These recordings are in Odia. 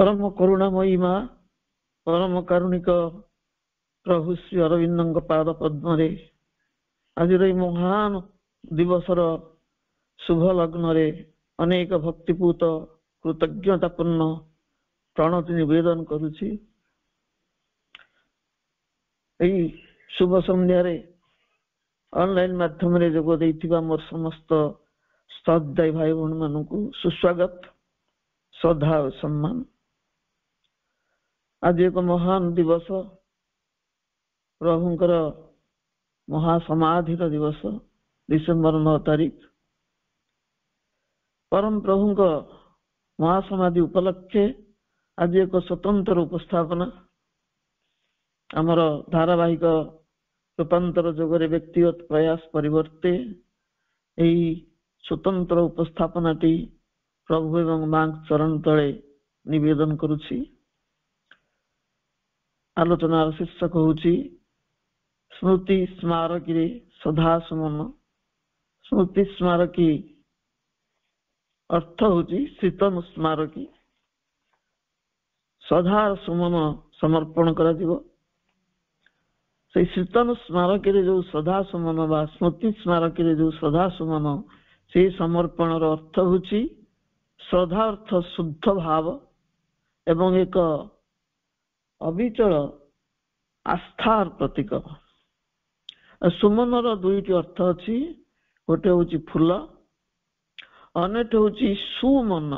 परम करुणामयी माँ परम कारुणिक प्रभु श्री अरविंद पाद पद्म आज महान दिवसर शुभ लग्न अनेक भक्तिपूत कृतज्ञतापूर्ण प्रणति निवेदन करुछि। शुभ संध्यारे ऑनलाइन माध्यम रे जोग देइथिबा मोर समस्त श्रद्धाई भाई भौणी मानकु सुस्वागत श्रद्धा और सम्मान। आज एक महान दिवस प्रभुंकर महासमाधि दिवस डिसेम्बर 9 तारीख परम प्रभुंक महासमाधि उपलक्षे आज एक स्वतंत्र उपस्थापना आमर धारावाहिक रूपांतर जोगरे व्यक्तिगत प्रयास परिवर्ते यही स्वतंत्र उपस्थापनाटी प्रभु एवं मां चरण तले निवेदन करुछि। आलोचनार शीर्षक होउछि स्मृति स्मारकी सदा सुमन। स्मृति स्मारकी अर्थ होउछि शीतन स्मारकी सदा सुमन समर्पण करा दिबो। से शीतन स्मारकी रे जो सदा सुमन बा स्मृति स्मारकी रे जो सदा सुमन से समर्पण रो अर्थ होउछि श्रद्धा अर्थ शुद्ध भाव एवं एक अविचल आस्थार प्रतीक। सुमन रो दुईटी अर्थ अछि, गोटे होउछि फूल अनेट होउछि सुमन।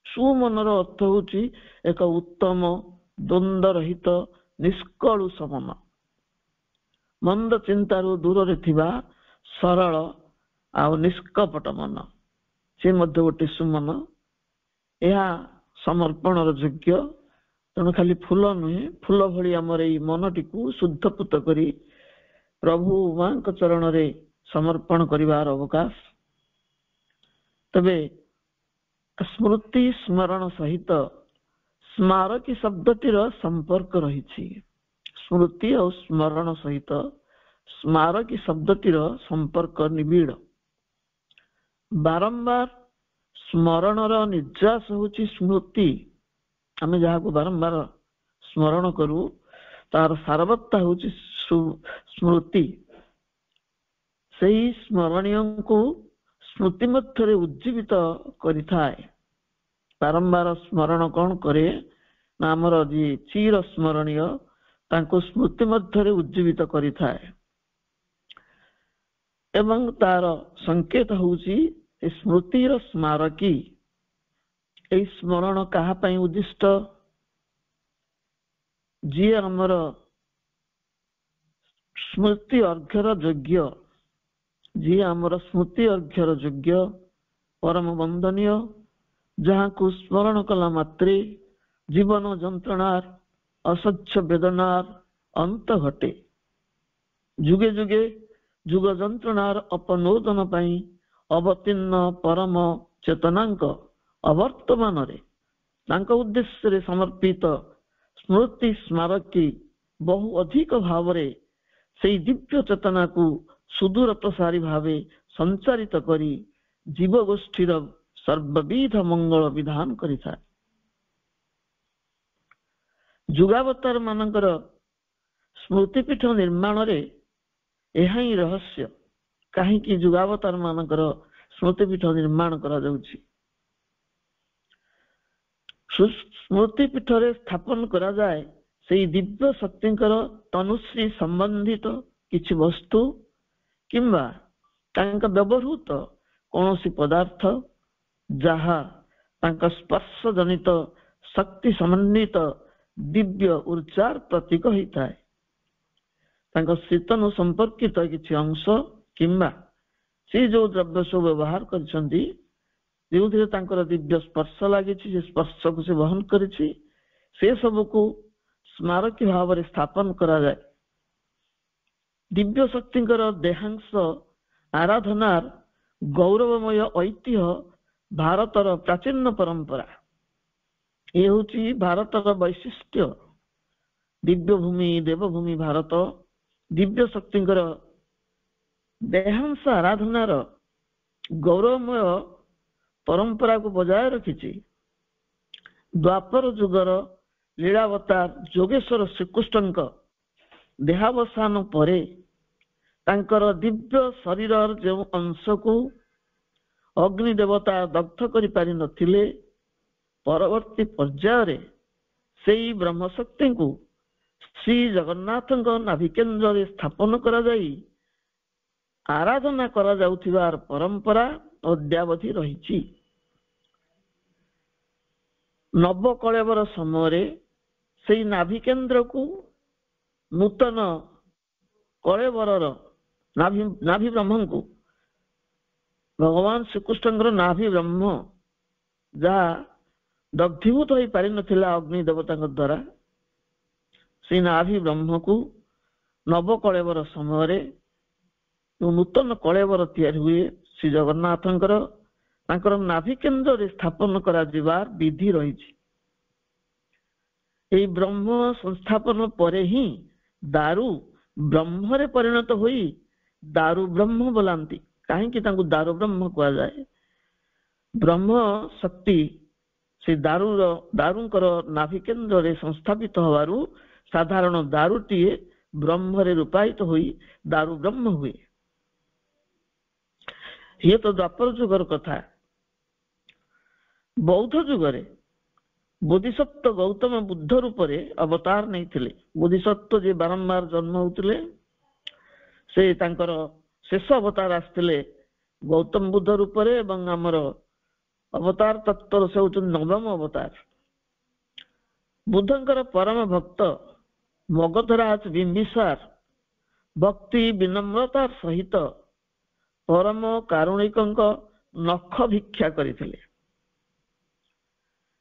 सुमन रो अर्थ होउछि एक उत्तम द्वंद्व रहित निष्कलुष मन, मंद चिंतारू दूर रे थिबा सरल आ निष्कपट मन से मध्य गोटे सुमन। यह समर्पण योग्य तेणु खाली फूल नुहे फूल भली आमर एई मनटी को शुद्धपुत करी प्रभु मां चरण रे समर्पण करिवार अवकाश। तबे स्मृति स्मरण सहित स्मारकी शब्दटीर संपर्क रही। स्मृति और स्मरण सहित स्मारकी शब्दटीर संपर्क निबिड़। बारंबार स्मरणर निर्यास होउछि स्मृति। आमे जहाको बारंबार स्मरण करू तार सारवत्ता होउछि स्मृति। सेही स्मरणीय को स्मृति मध्य उज्जीवित करिथाए। बारंबार स्मरण कौन करे ना हमर जी चिर स्मरणीय तांको स्मृति मध्य उज्जीवित करिथाए एवं तार संकेत होउछि स्मृतिर स्मारकी। ए स्मरण कहा पई उद्दिष्ट जी हमर स्मृति अर्घ्यर योग्य, जी हमर स्मृति अर्घ्यर योग्य परम वंदनीय, जहाँ को स्मरण कला मात्रे जीवन जंत्रणार असह्य वेदनार अंत घटे। जुगे जुगे जुग जंत्रणार अपनोदन पाई अवतीर्ण परम चेतनांक अवर्तमान रे तांक उद्देश्य रे समर्पित स्मृति स्मारकी बहु अधिक भाव रे सेई दिव्य चेतना को सुदूर प्रसारी भावे संचारित करी जीव गोष्ठीर सर्वविध मंगल विधान करिथा। जुगावतार मानकर स्मृतिपीठ निर्माण रे एहा ही रहस्य। काहे कि जुगावतार मानकर स्मृतिपीठ निर्माण करा जाउछि। स्मृतिपीठ रे स्थापन करा जाए सेई दिव्य शक्तिंकर तनुश्री संबंधित किछि वस्तु किंबा तांका व्यवहृत कौनसी पदार्थ जहा तांका स्पर्श जनित शक्ति समन्वित दिव्य ऊर्जार प्रतीक होता है। तांका शीतन संपर्कित किछि अंश किंबा से जो द्रव्य सब व्यवहार करछंती जो तांकर दिव्य स्पर्श लगी से स्पर्श को से वहन करिछि से सब को स्मारकी भाव रे स्थापन करा जाए। दिव्य शक्तिंकर देहांश आराधनार गौरवमय ऐतिह्य भारतर प्राचीन परंपरा। ये होची भारतर वैशिष्ट्य। दिव्य भूमि देवभूमि भारत दिव्य शक्तिंकर देहांश आराधनार गौरवमय परंपरा को बजाय रखिछि। ଦ୍ୱାପର ଯୁଗର ଲୀଳାବତାର ଯୋଗେଶ୍ୱର ଶ୍ରୀକୃଷ୍ଣଙ୍କ ଦେହାବସାନ ପରେ ତାଙ୍କର ଦିବ୍ୟ ଶରୀରର ଯେଉଁ ଅଂଶକୁ ଅଗ୍ନି ଦେବତା ଦଗ୍ଧ କରିପାରିନଥିଲେ, ପରବର୍ତ୍ତୀ ପର୍ଯ୍ୟାୟରେ ସେଇ ବ୍ରହ୍ମଶକ୍ତିଙ୍କୁ ଶ୍ରୀ ଜଗନ୍ନାଥଙ୍କ ନାଭିକେନ୍ଦ୍ରରେ ସ୍ଥାପନ କରାଯାଇ ଆରାଧନା କରାଯାଉଥିବାର ପରମ୍ପରା ଅଦ୍ୟାବଧି ରହିଛି। ନବକଳେବର ସମୟରେ ସେଇ ନାଭିକେନ୍ଦ୍ରକୁ ନୂତନ କଳେବରର ନାଭି ବ୍ରହ୍ମଙ୍କୁ ଭଗବାନ ଶ୍ରୀକୃଷ୍ଣଙ୍କର ନାଭି ବ୍ରହ୍ମ ଯାହା ଦଗ୍ଧୀଭୂତ ହୋଇପାରିନଥିଲା ଅଗ୍ନି ଦେବତାଙ୍କ ଦ୍ୱାରା, ସେଇ ନାଭି ବ୍ରହ୍ମକୁ ନବକଳେବର ସମୟରେ ନୂତନ କଳେବର ତିଆରି ହୁଏ ଶ୍ରୀ ଜଗନ୍ନାଥଙ୍କର, ତାଙ୍କର ନାଭି କେନ୍ଦ୍ରରେ ସ୍ଥାପନ କରାଯିବାର ବିଧି ରହିଛି। ଏହି ବ୍ରହ୍ମ ସଂସ୍ଥାପନ ପରେ ହିଁ ଦାରୁ ବ୍ରହ୍ମରେ ପରିଣତ ହୋଇ ଦାରୁ ବ୍ରହ୍ମ ବୋଲାନ୍ତି। କାହିଁକି ତାଙ୍କୁ ଦାରୁ ବ୍ରହ୍ମ କୁହାଯାଏ? ବ୍ରହ୍ମ ଶକ୍ତି ସେ ଦାରୁଙ୍କର ନାଭି କେନ୍ଦ୍ରରେ ସଂସ୍ଥାପିତ ହେବାରୁ ସାଧାରଣ ଦାରୁଟିଏ ବ୍ରହ୍ମରେ ରୂପାୟିତ ହୋଇ ଦାରୁ ବ୍ରହ୍ମ ହୁଏ। ଇଏ ତ ଦ୍ୱାପର ଯୁଗର କଥା। ବୌଦ୍ଧ ଯୁଗରେ ବୋଧିସତ୍ତ୍ୱ ଗୌତମ ବୁଦ୍ଧ ରୂପରେ ଅବତାର ନେଇଥିଲେ। ବୋଧିସତ୍ତ୍ୱ ଯିଏ ବାରମ୍ବାର ଜନ୍ମ ହେଉଥିଲେ, ସେ ତାଙ୍କର ଶେଷ ଅବତାର ଆସିଥିଲେ ଗୌତମ ବୁଦ୍ଧ ରୂପରେ, ଏବଂ ଆମର ଅବତାର ତତ୍ଵର ସେ ହେଉଛନ୍ତି ନବମ ଅବତାର। ବୁଦ୍ଧଙ୍କର ପରମ ଭକ୍ତ ମଗଧରାଜ ବିମ୍ବିସାର ଭକ୍ତି ବିନମ୍ରତାର ସହିତ ପରମ କାରୁଣିକଙ୍କ ନଖ ଭିକ୍ଷା କରିଥିଲେ।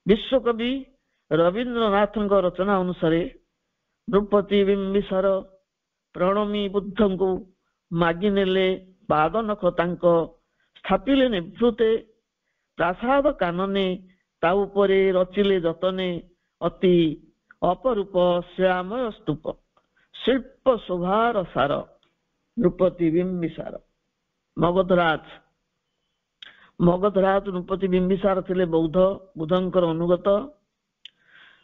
ବିଶ୍ୱକବି ରବୀନ୍ଦ୍ରନାଥଙ୍କ ରଚନା ଅନୁସାରେ ନୃପତି ବିମ୍ବିସାର ପ୍ରଣମୀ ବୁଦ୍ଧଙ୍କୁ ମାଗିନେଲେ ପାଦ ନଖ ତାଙ୍କ, ସ୍ଥାପିଲେ ନିଭୃତେ ପ୍ରାସାଦ କାନନେ, ତା ଉପରେ ରଚିଲେ ଯତନେ ଅତି ଅପରୂପ ଶ୍ୟାମୟ ସ୍ତୂପ, ଶିଳ୍ପ ଶୋଭାର ସାର ନୃପତି ବିମ୍ବିସାର। ମଗଧରାଜ ନୃପତି ବିମ୍ବିସାର ଥିଲେ ବୁଦ୍ଧଙ୍କର ଅନୁଗତ।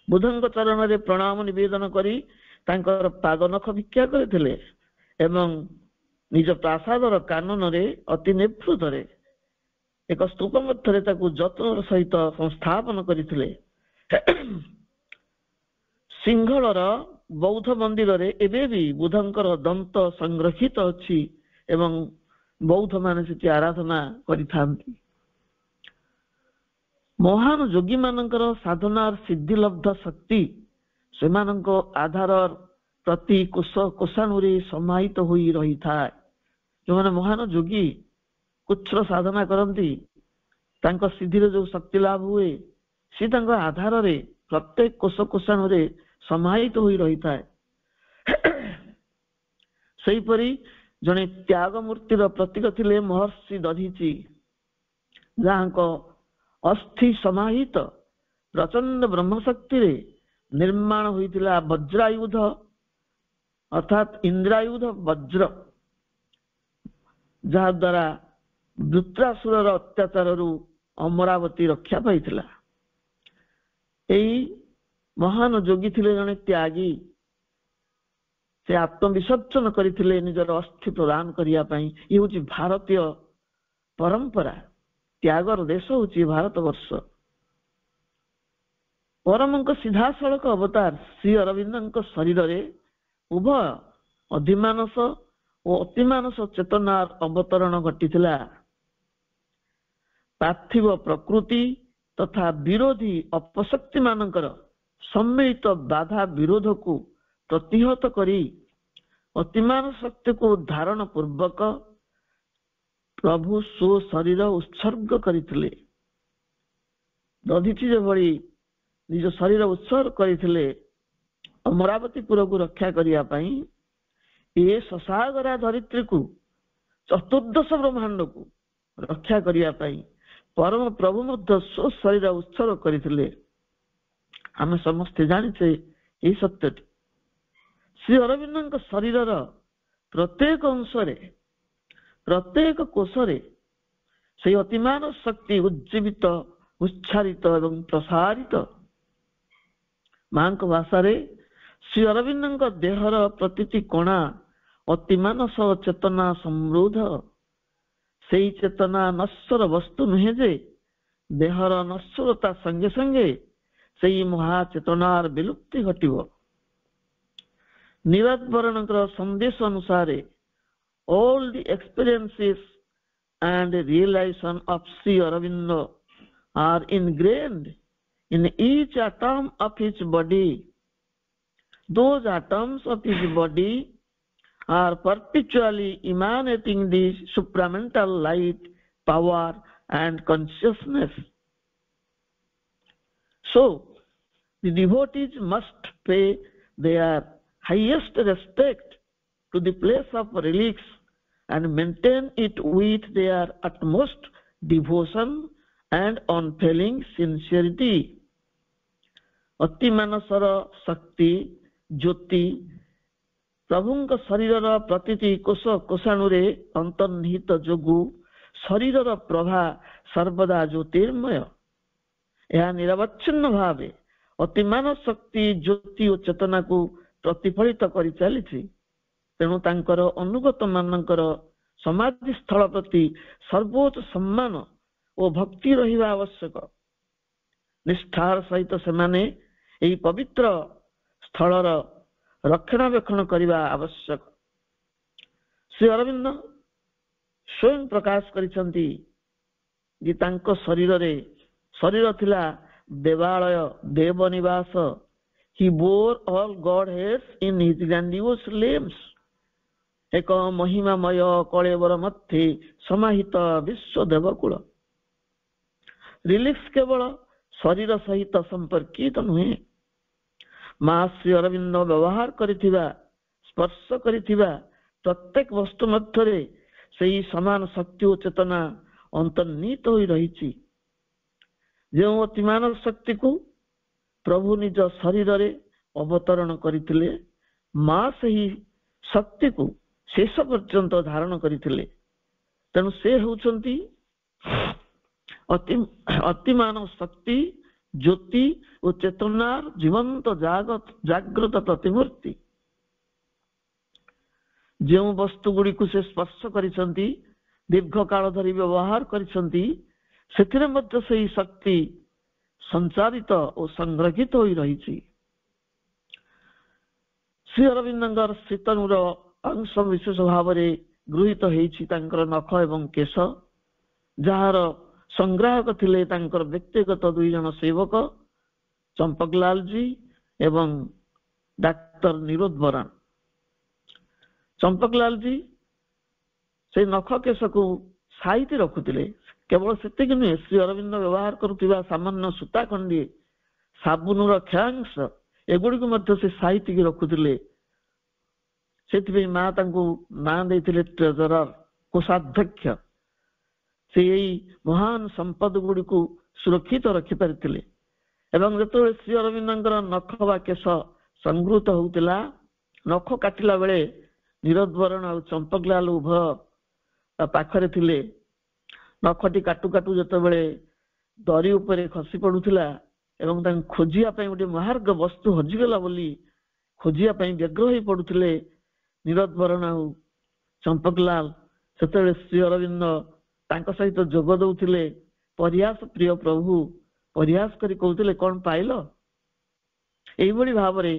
ବୁଦ୍ଧଙ୍କ ଚରଣରେ ପ୍ରଣାମ ନିବେଦନ କରି ତାଙ୍କର ପାଦ ନଖ ଭିକ୍ଷା କରିଥିଲେ ଏବଂ ନିଜ ପ୍ରାସାଦର କାନନରେ ଅତି ନିଭୃତରେ ଏକ ସ୍ତୂପ ମଧ୍ୟରେ ତାକୁ ଯତ୍ନର ସହିତ ସଂସ୍ଥାପନ କରିଥିଲେ। ସିଂହଳର ବୌଦ୍ଧ ମନ୍ଦିରରେ ଏବେ ବି ବୁଦ୍ଧଙ୍କର ଦନ୍ତ ସଂରକ୍ଷିତ ଅଛି ଏବଂ ବୌଦ୍ଧ ମାନେ ସେଠି ଆରାଧନା କରିଥାନ୍ତି। ମହାନ ଯୋଗୀ ମାନଙ୍କର ସାଧନାର ସିଦ୍ଧିଲବ୍ଧ ଶକ୍ତି ସେମାନଙ୍କ ଆଧାର ପ୍ରତି କୋଷାଣୁରେ ସମାହିତ ହୋଇ ରହିଥାଏ। ଯେଉଁମାନେ ମହାନ ଯୋଗୀ କୁଚ୍ଛ୍ର ସାଧନା କରନ୍ତି, ତାଙ୍କ ସିଦ୍ଧିରେ ଯୋଉ ଶକ୍ତି ଲାଭ ହୁଏ, ସେ ତାଙ୍କ ଆଧାରରେ ପ୍ରତ୍ୟେକ କୋଷାଣୁରେ ସମାହିତ ହୋଇ ରହିଥାଏ। ସେହିପରି ଜଣେ ତ୍ୟାଗ ମୂର୍ତ୍ତିର ପ୍ରତୀକ ଥିଲେ ମହର୍ଷି ଦଧିଚି, ଯାହାଙ୍କ ଅସ୍ଥି ସମାହିତ ପ୍ରଚଣ୍ଡ ବ୍ରହ୍ମଶକ୍ତିରେ ନିର୍ମାଣ ହୋଇଥିଲା ବଜ୍ରାୟୁଧ ଅର୍ଥାତ୍ ଇନ୍ଦ୍ରାୟୁଧ ବଜ୍ର, ଯାହା ଦ୍ୱାରା ବୃତ୍ରାସୁରର ଅତ୍ୟାଚାରରୁ ଅମରାବତୀ ରକ୍ଷା ପାଇଥିଲା। ଏହି ମହାନ ଯୋଗୀ ଥିଲେ ଜଣେ ତ୍ୟାଗୀ। ସେ ଆତ୍ମବିସର୍ଜନ କରିଥିଲେ ନିଜର ଅସ୍ଥି ପ୍ରଦାନ କରିବା ପାଇଁ। ଇଏ ହଉଛି ଭାରତୀୟ ପରମ୍ପରା। ତ୍ୟାଗର ଦେଶ ହଉଛି ଭାରତ ବର୍ଷ। ପରମଙ୍କ ସିଧାସଳଖ ଅବତାର ଶ୍ରୀ ଅରବିନ୍ଦଙ୍କ ଶରୀରରେ ଉଭୟ ଅଧିମାନସ ଓ ଅତିମାନସ ଚେତନାର ଅବତରଣ ଘଟିଥିଲା। ପାର୍ଥିବ ପ୍ରକୃତି ତଥା ବିରୋଧୀ ଅପଶକ୍ତି ମାନଙ୍କର ସମ୍ମିଳିତ ବାଧା ବିରୋଧକୁ ପ୍ରତିହତ କରି ଅତିମାନ ଶକ୍ତିକୁ ଧାରଣ ପୂର୍ବକ ପ୍ରଭୁ ଶରୀର ଉତ୍ସର୍ଗ କରିଥିଲେ। ଦଧିଚି ଯେଭଳି ନିଜ ଶରୀର ଉତ୍ସର୍ଗ କରିଥିଲେ ଅମରାବତୀପୁରକୁ ରକ୍ଷା କରିବା ପାଇଁ, ଏ ଶଶାଗରା ଧରିତ୍ରୀକୁ ଚତୁର୍ଦ୍ଦଶ ବ୍ରହ୍ମାଣ୍ଡକୁ ରକ୍ଷା କରିବା ପାଇଁ ପରମ ପ୍ରଭୁ ମଧ୍ୟ ଶରୀର ଉତ୍ସର୍ଗ କରିଥିଲେ। ଆମେ ସମସ୍ତେ ଜାଣିଛେ ଏହି ସତ୍ୟଟି। ଶ୍ରୀ ଅରବିନ୍ଦଙ୍କ ଶରୀରର ପ୍ରତ୍ୟେକ ଅଂଶରେ, ପ୍ରତ୍ୟେକ କୋଷରେ ସେହି ଅତିମାନ ଶକ୍ତି ଉଜ୍ଜୀବିତ, ଉଚ୍ଚାରିତ ଏବଂ ପ୍ରସାରିତ ମାଙ୍କ ଭାଷାରେ ଶ୍ରୀ ଅରବିନ୍ଦଙ୍କ ଦେହର ପ୍ରତିଟି କଣା ଅତି ମାନସ ଚେତନା ସମୃଦ୍ଧ। ସେଇ ଚେତନା ନଶ୍ୱର ବସ୍ତୁ ନୁହେଁ ଯେ ଦେହର ନଶ୍ୱରତା ସଙ୍ଗେ ସଙ୍ଗେ ସେଇ ମହାଚେତନାର ବିଲୁପ୍ତି ଘଟିବ। ନିରଦ ବରଣଙ୍କର ସନ୍ଦେଶ ଅନୁସାରେ all the experiences and realization of Sri Aurobindo are ingrained in each atom of his body. Those atoms of his body are perpetually emanating the supramental light, power and consciousness. So, the devotees must pay their highest respect to the place of relics and maintain it with their utmost devotion and unfailing sincerity. ଅତି ମାନସର ଶକ୍ତି ଜ୍ୟୋତି ପ୍ରଭୁଙ୍କ ଶରୀରର ପ୍ରତିଟି କୋଷ କୋଷାଣୁରେ ଅନ୍ତର୍ନିହିତ ଯୋଗୁଁ ଶରୀରର ପ୍ରଭା ସର୍ବଦା ଜ୍ୟୋତିର୍ମୟ। ଏହା ନିରବଚ୍ଛିନ୍ନ ଭାବେ ଅତିମାନ ଶକ୍ତି ଜ୍ୟୋତି ଓ ଚେତନାକୁ ପ୍ରତିଫଳିତ କରି ଚାଲିଛି। ତେଣୁ ତାଙ୍କର ଅନୁଗତ ମାନଙ୍କର ସମାଧି ସ୍ଥଳ ପ୍ରତି ସର୍ବୋଚ୍ଚ ସମ୍ମାନ ଓ ଭକ୍ତି ରହିବା ଆବଶ୍ୟକ। ନିଷ୍ଠାର ସହିତ ସେମାନେ ଏହି ପବିତ୍ର ସ୍ଥଳର ରକ୍ଷଣାବେକ୍ଷଣ କରିବା ଆବଶ୍ୟକ। ଶ୍ରୀ ଅରବିନ୍ଦ ସ୍ୱୟଂ ପ୍ରକାଶ କରିଛନ୍ତି ଯେ ତାଙ୍କ ଶରୀର ଥିଲା ଦେବାଳୟ, ଦେବ ନିବାସ। He bore all Godheads in his grandiose limbs. ଏକ ମହିମାମୟ କଳେବର ମଧ୍ୟରେ ସମାହିତ ବିଶ୍ୱ ଦେବକୁଳ। ରିଲିକ୍ସ କେବଳ ଶରୀର ସହିତ ସମ୍ପର୍କିତ ନୁହେଁ। ମା ଶ୍ରୀ ଅରବିନ୍ଦ ବ୍ୟବହାର କରିଥିବା ସ୍ପର୍ଶ କରିଥିବା ପ୍ରତ୍ୟେକ ବସ୍ତୁ ମଧ୍ୟରେ ସେହି ସମାନ ଶକ୍ତି ଓ ଚେତନା ଅନ୍ତର୍ନିହିତ ହୋଇ ରହିଛି। ଯେଉଁ ଅତିମାନ ଶକ୍ତିକୁ ପ୍ରଭୁ ନିଜ ଶରୀରରେ ଅବତରଣ କରିଥିଲେ, ମା ସେହି ଶକ୍ତିକୁ ଶେଷ ପର୍ଯ୍ୟନ୍ତ ଧାରଣ କରିଥିଲେ। ତେଣୁ ସେ ହେଉଛନ୍ତି ଅତିମାନ ଶକ୍ତି ଜ୍ୟୋତି ଓ ଚେତନାର ଜୀବନ୍ତ ଜାଗ୍ରତ ପ୍ରତିମୂର୍ତ୍ତି। ଯେଉଁ ବସ୍ତୁ ଗୁଡ଼ିକୁ ସେ ସ୍ପର୍ଶ କରିଛନ୍ତି, ଦୀର୍ଘ କାଳ ଧରି ବ୍ୟବହାର କରିଛନ୍ତି, ସେଥିରେ ମଧ୍ୟ ସେହି ଶକ୍ତି ସଞ୍ଚାରିତ ଓ ସଂରକ୍ଷିତ ହୋଇ ରହିଛି। ଶ୍ରୀ ଅରବିନ୍ଦଙ୍କର ଶ୍ରୀତନୁର ଅଂଶ ବିଶେଷ ଭାବରେ ଗୃହୀତ ହେଇଛି ତାଙ୍କର ନଖ ଏବଂ କେଶ, ଯାହାର ସଂଗ୍ରାହକ ଥିଲେ ତାଙ୍କର ବ୍ୟକ୍ତିଗତ 2 ଜଣ ସେବକ ଚମ୍ପକଲାଲଜୀ ଏବଂ ଡାକ୍ତର ନିରୋଧ ବରଣ। ଚମ୍ପକଲାଲଜୀ ସେଇ ନଖ କେଶକୁ ସାଇତି ରଖୁଥିଲେ। କେବଳ ସେତିକି ନୁହେଁ, ଶ୍ରୀ ଅରବିନ୍ଦ ବ୍ୟବହାର କରୁଥିବା ସାମାନ୍ୟ ସୂତା ଖଣ୍ଡିଏ, ସାବୁନର କ୍ଷୟାଂଶ, ଏଗୁଡ଼ିକୁ ମଧ୍ୟ ସେ ସାଇତିକି ରଖୁଥିଲେ। ସେଥିପାଇଁ ମା ତାଙ୍କୁ ନାଁ ଦେଇଥିଲେ ଟ୍ରେଜରର, କୋଷାଧ୍ୟକ୍ଷ। ସେ ଏଇ ମହାନ ସମ୍ପଦ ଗୁଡ଼ିକୁ ସୁରକ୍ଷିତ ରଖିପାରିଥିଲେ। ଏବଂ ଯେତେବେଳେ ଶ୍ରୀ ଅରବିନ୍ଦଙ୍କର ନଖ ବା କେଶ ସଂଗୃହୀତ ହେଉଥିଲା, ନଖ କାଟିଲା ବେଳେ ନିରୋଧ ବରଣ ଆଉ ଚମ୍ପକଲାଲ ଉଭୟ ପାଖରେ ଥିଲେ। ନଖଟି କାଟୁ କାଟୁ ଯେତେବେଳେ ଦରି ଉପରେ ଖସି ପଡୁଥିଲା ଏବଂ ତାଙ୍କୁ ଖୋଜିବା ପାଇଁ ଗୋଟେ ମହାର୍ଘ ବସ୍ତୁ ହଜିଗଲା ବୋଲି ଖୋଜିବା ପାଇଁ ବ୍ୟଗ୍ର ହୋଇ ପଡୁଥିଲେ ନିରୋଧ ବରଣ ଆଉ ଚମ୍ପକଲାଲ, ସେତେବେଳେ ଶ୍ରୀ ଅରବିନ୍ଦ ତାଙ୍କ ସହିତ ଯୋଗ ଦଉଥିଲେ। ପରିହାସ ପ୍ରିୟ ପ୍ରଭୁ ପରିହାସ କରି କହୁଥିଲେ, କଣ ପାଇଲ? ଏଇଭଳି ଭାବରେ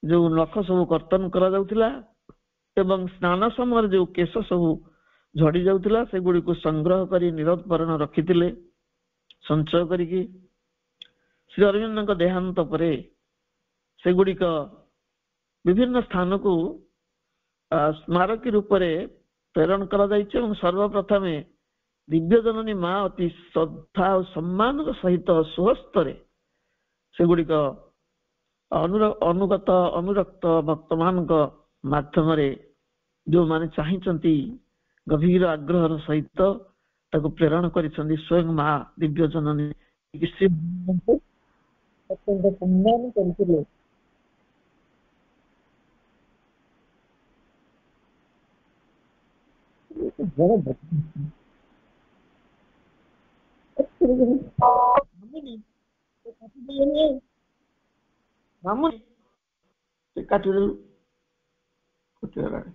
ଯୋଉ ନଖ ସବୁ କର୍ତ୍ତନ କରାଯାଉଥିଲା ଏବଂ ସ୍ନାନ ସମୟରେ ଯୋଉ କେଶ ସବୁ ଝଡି ଯାଉଥିଲା, ସେଗୁଡିକୁ ସଂଗ୍ରହ କରି ନିରୋଧ ବରଣ ରଖିଥିଲେ ସଞ୍ଚୟ କରିକି। ଶ୍ରୀ ଅରବିନ୍ଦଙ୍କ ଦେହାନ୍ତ ପରେ ସେଗୁଡିକ ବିଭିନ୍ନ ସ୍ଥାନକୁ ସ୍ମାରକୀ ରୂପରେ ପ୍ରେରଣ କରାଯାଇଛି ଏବଂ ସର୍ବପ୍ରଥମେ ଦିବ୍ୟଜନନୀ ମା ଅତି ଶ୍ରଦ୍ଧା ଓ ସମ୍ମାନର ସହିତ ସୁହସ୍ତରେ ସେଗୁଡିକ ଅନୁରକ୍ତ ଭକ୍ତମାନଙ୍କ ମାଧ୍ୟମରେ ଯୋଉମାନେ ଚାହିଁଛନ୍ତି ଗଭୀର ଆଗ୍ରହର ସହିତ ତାକୁ ପ୍ରେରଣ କରିଛନ୍ତି ସ୍ୱୟଂ ମା ଦିବ୍ୟଜନନୀ ଅତ୍ୟନ୍ତ ସମ୍ମାନ କରିଥିଲେ। ମାମୁନି ସେ କାଟିଦେଲୁ କଟିଗଲାଣି।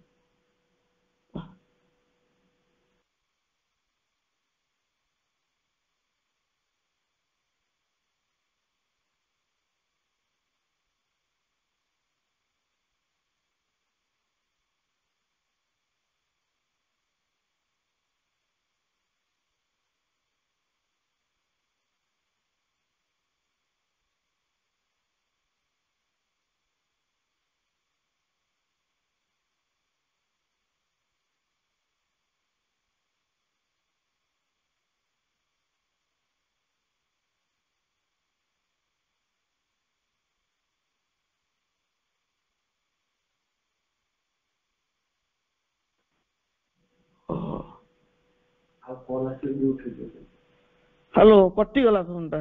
ହ୍ୟାଲୋ, କଟିଗଲା ଫୋନଟା।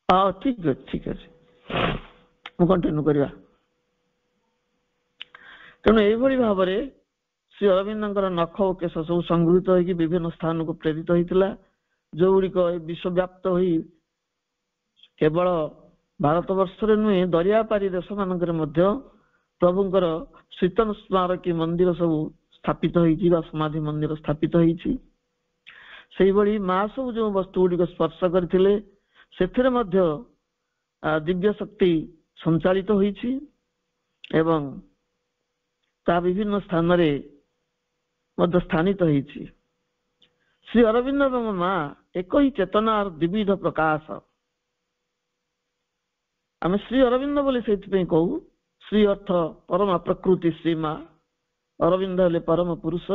ହଁ ଠିକ ଅଛି, ଠିକ ଅଛି, ମୁଁ କଣ୍ଟିନ୍ୟୁ କରିବା। ତେଣୁ ଏଇଭଳି ଭାବରେ ଶ୍ରୀ ଅରବିନ୍ଦଙ୍କର ନଖ ଓ କେଶ ସବୁ ସଂଗୃହୀତ ହୋଇକି ବିଭିନ୍ନ ସ୍ଥାନକୁ ପ୍ରେରିତ ହୋଇଥିଲା, ଯୋଉଗୁଡିକ ବିଶ୍ୱବ୍ୟାପ୍ତ ହୋଇ କେବଳ ଭାରତ ବର୍ଷରେ ନୁହେଁ ଦରିଆ ପାରି ଦେଶ ମାନଙ୍କରେ ମଧ୍ୟ ପ୍ରଭୁଙ୍କର ଶୀତନ ସ୍ମାରକୀ ମନ୍ଦିର ସବୁ ସ୍ଥାପିତ ହେଇଛି ବା ସମାଧି ମନ୍ଦିର ସ୍ଥାପିତ ହେଇଛି। ସେଇଭଳି ମା ସବୁ ଯୋଉ ବସ୍ତୁ ଗୁଡିକ ସ୍ପର୍ଶ କରିଥିଲେ ସେଥିରେ ମଧ୍ୟ ଦିବ୍ୟ ଶକ୍ତି ସଞ୍ଚାଳିତ ହୋଇଛି ଏବଂ ତାହା ବିଭିନ୍ନ ସ୍ଥାନରେ ମଧ୍ୟ ସ୍ଥାନିତ ହେଇଛି। ଶ୍ରୀ ଅରବିନ୍ଦ ଏବଂ ମା ଏକ ହିଁ ଚେତନାର ଦ୍ୱିବିଧ ପ୍ରକାଶ। ଆମେ ଶ୍ରୀ ଅରବିନ୍ଦ ବୋଲି ସେଇଥିପାଇଁ କହୁ, ଶ୍ରୀ ଅର୍ଥ ପରମା ପ୍ରକୃତି ଶ୍ରୀ ମା, ଅରବିନ୍ଦ ହେଲେ ପରମ ପୁରୁଷ।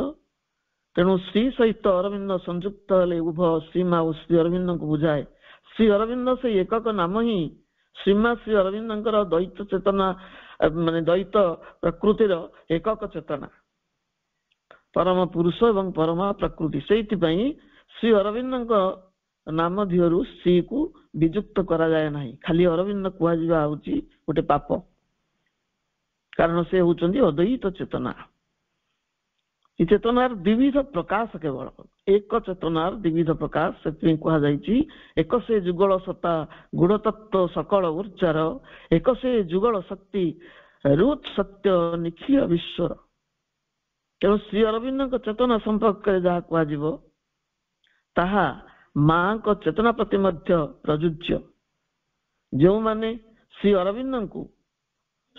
ତେଣୁ ଶ୍ରୀ ସହିତ ଅରବିନ୍ଦ ସଂଯୁକ୍ତ ହେଲେ ଉଭୟ ଶ୍ରୀମା ଓ ଶ୍ରୀ ଅରବିନ୍ଦଙ୍କୁ ବୁଝାଏ। ଶ୍ରୀ ଅରବିନ୍ଦ ସେଇ ଏକକ ନାମ ହିଁ ଶ୍ରୀମା ଶ୍ରୀ ଅରବିନ୍ଦଙ୍କର ଦ୍ୱୈତ ଚେତନା, ମାନେ ଦ୍ୱୈତ ପ୍ରକୃତିର ଏକକ ଚେତନା, ପରମ ପୁରୁଷ ଏବଂ ପରମା ପ୍ରକୃତି। ସେଇଥିପାଇଁ ଶ୍ରୀ ଅରବିନ୍ଦଙ୍କ ନାମ ଧିଅରୁ ଶ୍ରୀକୁ ବିଯୁକ୍ତ କରାଯାଏ ନାହିଁ। ଖାଲି ଅରବିନ୍ଦ କୁହାଯିବା ହଉଛି ଗୋଟେ ପାପ, କାରଣ ସେ ହଉଛନ୍ତି ଅଦ୍ୱୈତ ଚେତନା। ଏ ଚେତନାର ଦ୍ୱିବିଧ ପ୍ରକାଶ, କେବଳ ଏକ ଚେତନାର ଦ୍ୱିବିଧ ପ୍ରକାଶ। ସେଥିପାଇଁ କୁହାଯାଇଛି ଏକ ସେ ଯୁଗଳ ସତ୍ତା ଗୁଣ ତତ୍ତ୍ୱ ସକଳ ଉର୍ଜାର, ଏକ ସେ ଯୁଗଳ ଶକ୍ତି ରୁତ୍ ସତ୍ୟ ନିଖିଳ ବିଶ୍ୱର। ତେଣୁ ଶ୍ରୀ ଅରବିନ୍ଦଙ୍କ ଚେତନା ସମ୍ପର୍କରେ ଯାହା କୁହାଯିବ ତାହା ମାଙ୍କ ଚେତନା ପ୍ରତି ମଧ୍ୟ ପ୍ରଯୁଜ୍ୟ। ଯେଉଁମାନେ ଶ୍ରୀ ଅରବିନ୍ଦଙ୍କୁ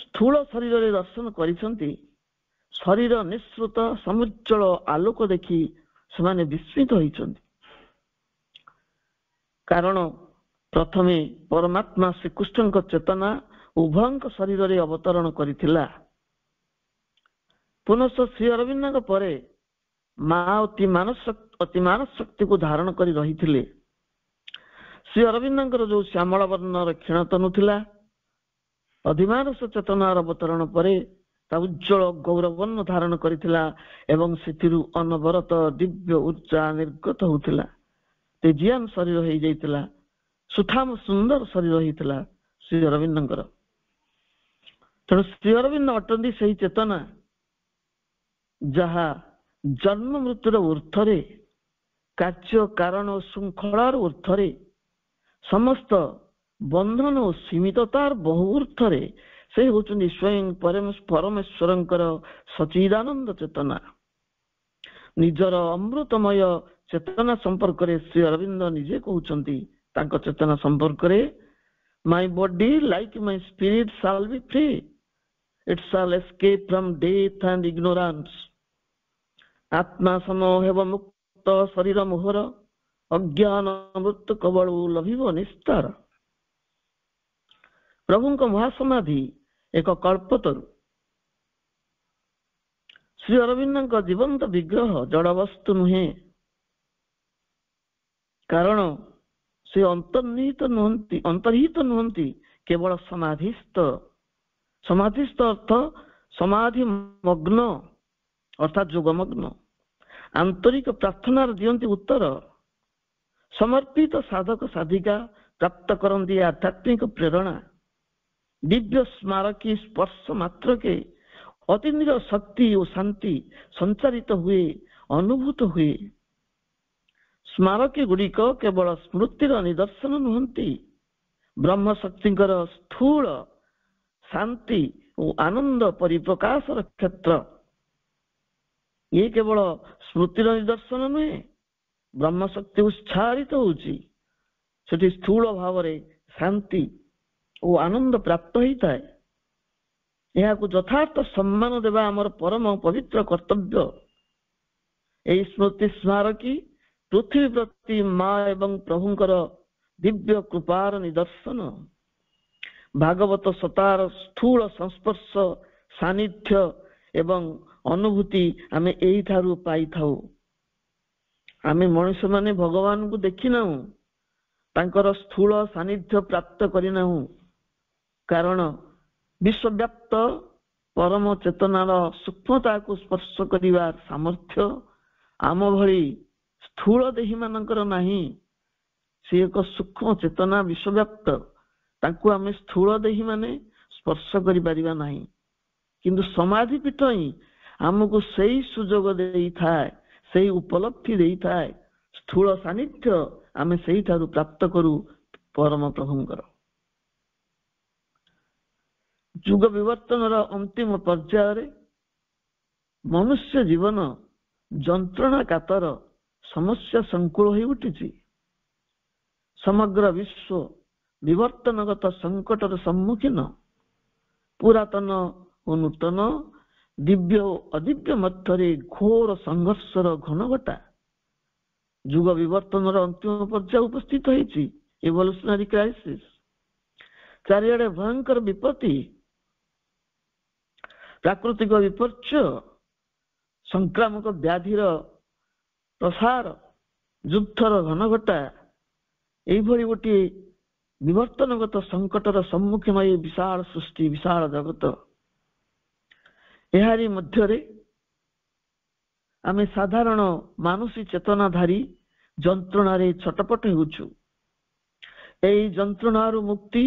ସ୍ଥୂଳ ଶରୀରରେ ଦର୍ଶନ କରିଛନ୍ତି, ଶରୀର ନିଃସୃତ ସମୁଜ୍ଜଳ ଆଲୋକ ଦେଖି ସେମାନେ ବିସ୍ମିତ ହୋଇଛନ୍ତି। କାରଣ ପ୍ରଥମେ ପରମାତ୍ମା ଶ୍ରୀକୃଷ୍ଣଙ୍କ ଚେତନା ଉଭୟଙ୍କ ଶରୀରରେ ଅବତରଣ କରିଥିଲା। ପୁନଶ୍ଚ ଶ୍ରୀ ଅରବିନ୍ଦଙ୍କ ପରେ ମା ଅତି ମାନସ ଶକ୍ତିକୁ ଧାରଣ କରି ରହିଥିଲେ। ଶ୍ରୀ ଅରବିନ୍ଦଙ୍କର ଯୋଉ ଶ୍ୟାମଳ ବର୍ଣ୍ଣର କ୍ଷୀଣତନୁ ଥିଲା, ଅଧିମାନସ ଚେତନାର ଅବତରଣ ପରେ ତା ଉଜ୍ଜଳ ଗୌରବର୍ଣ୍ଣ ଧାରଣ କରିଥିଲା ଏବଂ ସେଥିରୁ ଅନବରତ ଦିବ୍ୟ ଉର୍ଜା ନିର୍ଗତ ହଉଥିଲା। ତେଜିଆନ ଶରୀର ହେଇଯାଇଥିଲା, ସୁଠାମ ସୁନ୍ଦର ଶରୀର ହେଇଥିଲା ଶ୍ରୀ ଅରବିନ୍ଦଙ୍କର। ତେଣୁ ଶ୍ରୀ ଅରବିନ୍ଦ ଅଟନ୍ତି ସେହି ଚେତନା ଯାହା ଜନ୍ମ ମୃତ୍ୟୁର ଉର୍ଦ୍ଧ୍ୱରେ, କାର୍ଯ୍ୟ କାରଣ ଓ ଶୃଙ୍ଖଳାର ଉର୍ଦ୍ଧ୍ୱରେ, ସମସ୍ତ ବନ୍ଧନ ଓ ସୀମିତତାର ବହୁ ଉର୍ଦ୍ଧ୍ୱରେ ସେ ହେଉଛନ୍ତି ସ୍ୱୟଂ ପରମେଶ୍ୱରଙ୍କର ସଚିଦାନନ୍ଦ ଚେତନା। ନିଜର ଅମୃତମୟ ଚେତନା ସମ୍ପର୍କରେ ଶ୍ରୀ ଅରବିନ୍ଦ ନିଜେ କହୁଛନ୍ତି ତାଙ୍କ ଚେତନା ସମ୍ପର୍କରେ, my body like my spirit shall be free, it shall escape from death and ignorance. ଆତ୍ମା ସମ ହେବ ମୁକ୍ତ ଶରୀର ମୋହର, ଅଜ୍ଞାନ ମୃତ୍ୟୁ କବଳୁ ଲଭିବ ନିସ୍ତାର। ପ୍ରଭୁଙ୍କ ମହାସମାଧି ଏକ କଳ୍ପତରୁ। ଶ୍ରୀ ଅରବିନ୍ଦଙ୍କ ଜୀବନ୍ତ ବିଗ୍ରହ ଜଡବସ୍ତୁ ନୁହେଁ, କାରଣ ସେ ଅନ୍ତର୍ହିତ ନୁହନ୍ତି, କେବଳ ସମାଧିସ୍ଥ। ସମାଧିସ୍ଥ ଅର୍ଥ ସମାଧି ମଗ୍ନ, ଅର୍ଥାତ୍ ଯୋଗମଗ୍ନ। ଆନ୍ତରିକ ପ୍ରାର୍ଥନାର ଦିଅନ୍ତି ଉତ୍ତର। ସମର୍ପିତ ସାଧକ ସାଧିକା ପ୍ରାପ୍ତ କରନ୍ତି ଆଧ୍ୟାତ୍ମିକ ପ୍ରେରଣା। ଦିବ୍ୟ ସ୍ମାରକୀ ସ୍ପର୍ଶ ମାତ୍ରକେ ଅତୀନ୍ଦ୍ରିୟ ଶକ୍ତି ଓ ଶାନ୍ତି ସଞ୍ଚାରିତ ହୁଏ, ଅନୁଭୂତ ହୁଏ। ସ୍ମାରକୀ ଗୁଡ଼ିକ କେବଳ ସ୍ମୃତିର ନିଦର୍ଶନ ନୁହନ୍ତି, ବ୍ରହ୍ମଶକ୍ତିଙ୍କର ସ୍ଥୂଳ ଶାନ୍ତି ଓ ଆନନ୍ଦ ପରିପ୍ରକାଶର କ୍ଷେତ୍ର। ଇଏ କେବଳ ସ୍ମୃତିର ନିଦର୍ଶନ ନୁହେଁ, ବ୍ରହ୍ମଶକ୍ତି ଉତ୍ସାହିତ ହଉଛି, ସେଠି ସ୍ଥୂଳ ଭାବରେ ଶାନ୍ତି ଓ ଆନନ୍ଦ ପ୍ରାପ୍ତ ହେଇଥାଏ। ଏହାକୁ ଯଥାର୍ଥ ସମ୍ମାନ ଦେବା ଆମର ପରମ ପବିତ୍ର କର୍ତ୍ତବ୍ୟ। ଏହି ସ୍ମୃତି ସ୍ମାରକୀ ପୃଥିବୀ ପ୍ରତି ମା ଏବଂ ପ୍ରଭୁଙ୍କର ଦିବ୍ୟ କୃପାର ନିଦର୍ଶନ। ଭାଗବତ ସତାର ସ୍ଥୂଳ ସଂସ୍ପର୍ଶ, ସାନ୍ନିଧ୍ୟ ଏବଂ ଅନୁଭୂତି ଆମେ ଏଇଠାରୁ ପାଇଥାଉ। ଆମେ ମଣିଷମାନେ ଭଗବାନଙ୍କୁ ଦେଖିନାହୁଁ, ତାଙ୍କର ସ୍ଥୂଳ ସାନ୍ନିଧ୍ୟ ପ୍ରାପ୍ତ କରିନାହୁଁ, କାରଣ ବିଶ୍ୱବ୍ୟାପ୍ତ ପରମ ଚେତନାର ସୂକ୍ଷ୍ମତାକୁ ସ୍ପର୍ଶ କରିବା ସାମର୍ଥ୍ୟ ଆମ ଭଳି ସ୍ଥୂଳ ଦେହୀ ମାନଙ୍କର ନାହିଁ। ସେ ଏକ ସୂକ୍ଷ୍ମ ଚେତନା, ବିଶ୍ୱବ୍ୟାପ୍ତ, ତାଙ୍କୁ ଆମେ ସ୍ଥୂଳ ଦେହୀ ମାନେ ସ୍ପର୍ଶ କରିପାରିବା ନାହିଁ। କିନ୍ତୁ ସମାଧି ପୀଠ ହିଁ ଆମକୁ ସେଇ ସୁଯୋଗ ଦେଇଥାଏ, ସେଇ ଉପଲବ୍ଧି ଦେଇଥାଏ। ସ୍ଥୂଳ ସାନ୍ନିଧ୍ୟ ଆମେ ସେଇଠାରୁ ପ୍ରାପ୍ତ କରୁ ପରମ ପ୍ରଭୁଙ୍କର। ଯୁଗ ବିବର୍ତ୍ତନର ଅନ୍ତିମ ପର୍ଯ୍ୟାୟରେ ମନୁଷ୍ୟ ଜୀବନ ଯନ୍ତ୍ରଣା କାତର, ସମସ୍ୟା ସଂକୁଳ ହୋଇ ଉଠିଛି। ସମଗ୍ର ବିଶ୍ୱ ବିବର୍ତ୍ତନଗତ ସଂକଟର ସମ୍ମୁଖୀନ। ପୁରାତନ ଓ ନୂତନ, ଦିବ୍ୟ ଓ ଅଦିବ୍ୟ ମଧ୍ୟରେ ଘୋର ସଂଘର୍ଷର ଘନଘଟା। ଯୁଗ ବିବର୍ତ୍ତନର ଅନ୍ତିମ ପର୍ଯ୍ୟାୟ ଉପସ୍ଥିତ ହେଇଛି, ଇଭଲ୍ୟୁସନାରୀ କ୍ରାଇସିସ୍। ଚାରିଆଡେ ଭୟଙ୍କର ବିପତ୍ତି, ପ୍ରାକୃତିକ ବିପର୍ଯ୍ୟୟ, ସଂକ୍ରାମକ ବ୍ୟାଧିର ପ୍ରସାର, ଯୁଦ୍ଧର ଘନଘଟା, ଏଇଭଳି ଗୋଟିଏ ବିବର୍ତ୍ତନଗତ ସଂକଟର ସମ୍ମୁଖୀନ ଏହି ବିଶାଳ ସୃଷ୍ଟି, ବିଶାଳ ଜଗତ। ଏହାରି ମଧ୍ୟରେ ଆମେ ସାଧାରଣ ମାନସୀ ଚେତନାଧାରୀ ଯନ୍ତ୍ରଣାରେ ଛଟପଟ ହେଉଛୁ। ଏହି ଯନ୍ତ୍ରଣାରୁ ମୁକ୍ତି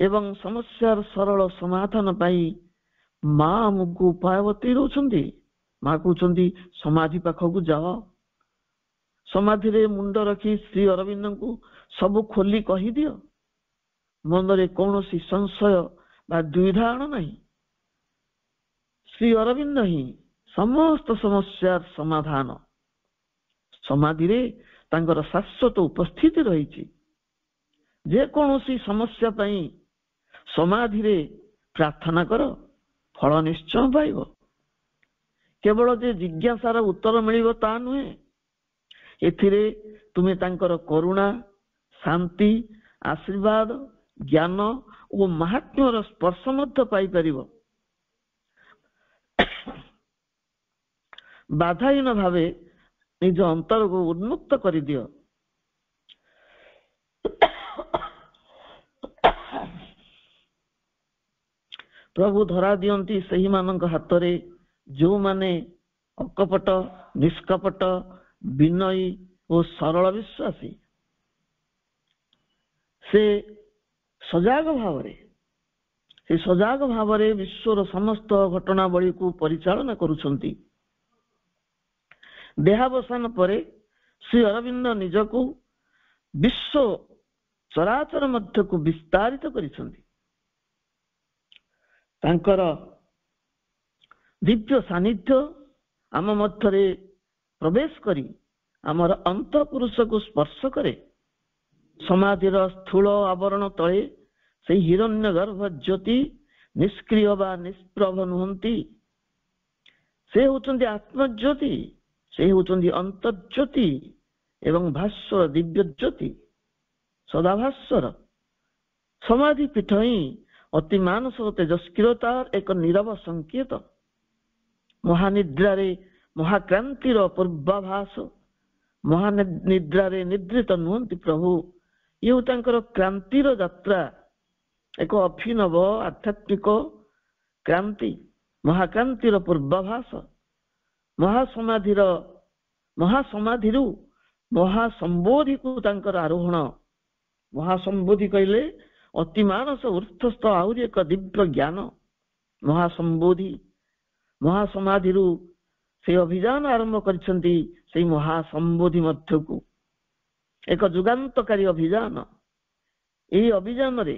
ଏବଂ ସମସ୍ୟାର ସରଳ ସମାଧାନ ପାଇଁ ମା ଆମକୁ ଉପାୟ ବତେଇ ଦଉଛନ୍ତି। ମା କହୁଛନ୍ତି, ସମାଧି ପାଖକୁ ଯାଅ, ସମାଧିରେ ମୁଣ୍ଡ ରଖି ଶ୍ରୀ ଅରବିନ୍ଦଙ୍କୁ ସବୁ ଖୋଲି କହିଦିଅ, ମନରେ କୌଣସି ସଂଶୟ ବା ଦ୍ୱିଧା ଆଣ ନାହିଁ। ଶ୍ରୀ ଅରବିନ୍ଦ ହିଁ ସମସ୍ତ ସମସ୍ୟାର ସମାଧାନ। ସମାଧିରେ ତାଙ୍କର ଶାଶ୍ୱତ ଉପସ୍ଥିତି ରହିଛି। ଯେକୌଣସି ସମସ୍ୟା ପାଇଁ ସମାଧିରେ ପ୍ରାର୍ଥନା କର, ଫଳ ନିଶ୍ଚୟ ପାଇବ। କେବଳ ଯେ ଜିଜ୍ଞାସାର ଉତ୍ତର ମିଳିବ ତା ନୁହେଁ, ଏଥିରେ ତୁମେ ତାଙ୍କର କରୁଣା, ଶାନ୍ତି, ଆଶୀର୍ବାଦ, ଜ୍ଞାନ ଓ ମାହାତ୍ମ୍ୟର ସ୍ପର୍ଶ ମଧ୍ୟ ପାଇପାରିବ। ବାଧାହୀନ ଭାବେ ନିଜ ଅନ୍ତରକୁ ଉନ୍ମୁକ୍ତ କରିଦିଅ। ପ୍ରଭୁ ଧରା ଦିଅନ୍ତି ସେହିମାନଙ୍କ ହାତରେ ଯେଉଁମାନେ ଅକପଟ, ନିଷ୍କପଟ, ବିନୟୀ ଓ ସରଳ ବିଶ୍ୱାସୀ। ସେ ସଜାଗ ଭାବରେ ବିଶ୍ୱର ସମସ୍ତ ଘଟଣାବଳୀକୁ ପରିଚାଳନା କରୁଛନ୍ତି। ଦେହାବସାନ ପରେ ଶ୍ରୀ ଅରବିନ୍ଦ ନିଜକୁ ବିଶ୍ୱ ଚରାଚର ମଧ୍ୟକୁ ବିସ୍ତାରିତ କରିଛନ୍ତି। ତାଙ୍କର ଦିବ୍ୟ ସାନ୍ନିଧ୍ୟ ଆମ ମଧ୍ୟରେ ପ୍ରବେଶ କରି ଆମର ଅନ୍ତଃପୁରୁଷକୁ ସ୍ପର୍ଶ କରେ। ସମାଧିର ସ୍ଥୂଳ ଆବରଣ ତଳେ ସେହି ହିରଣ୍ୟ ଗର୍ଭ ଜ୍ୟୋତି ନିଷ୍କ୍ରିୟ ବା ନିଷ୍ପ୍ରଭ ନୁହନ୍ତି। ସେ ହେଉଛନ୍ତି ଆତ୍ମଜ୍ୟୋତି, ସେ ହେଉଛନ୍ତି ଅନ୍ତର୍ଜ୍ୟୋତି ଏବଂ ଭାସ୍ୱର ଦିବ୍ୟ ଜ୍ୟୋତି, ସଦାଭାସ୍ୱର। ସମାଧି ପୀଠ ହିଁ ଅତି ମାନସ ତେଜସ୍କ୍ରିୟତାର ଏକ ନିରବ ସଂକେତ। ମହାନିଦ୍ରାରେ ମହାକ୍ରାନ୍ତିର ପୂର୍ବାଭାସ। ମହାନିଦ୍ରାରେ ନିଦ୍ରିତ ନୁହନ୍ତି ପ୍ରଭୁ, ଇଏ ତାଙ୍କର କ୍ରାନ୍ତିର ଯାତ୍ରା, ଏକ ଅଭିନବ ଆଧ୍ୟାତ୍ମିକ କ୍ରାନ୍ତି, ମହାକ୍ରାନ୍ତିର ପୂର୍ବାଭାସ। ମହାସମାଧିରୁ ମହାସମ୍ବୋଧିକୁ ତାଙ୍କର ଆରୋହଣ। ମହାସମ୍ବୋଧି କହିଲେ ଅତି ମାନସ ଉର୍ଦ୍ଧ୍ୱସ୍ଥ ଆହୁରି ଏକ ଦିବ୍ୟ ଜ୍ଞାନ। ମହାସମାଧିରୁ ସେ ଅଭିଯାନ ଆରମ୍ଭ କରିଛନ୍ତି ସେଇ ମହାସମ୍ବୋଧି ମଧ୍ୟକୁ। ଏକ ଯୁଗାନ୍ତକାରୀ ଅଭିଯାନ। ଏହି ଅଭିଯାନରେ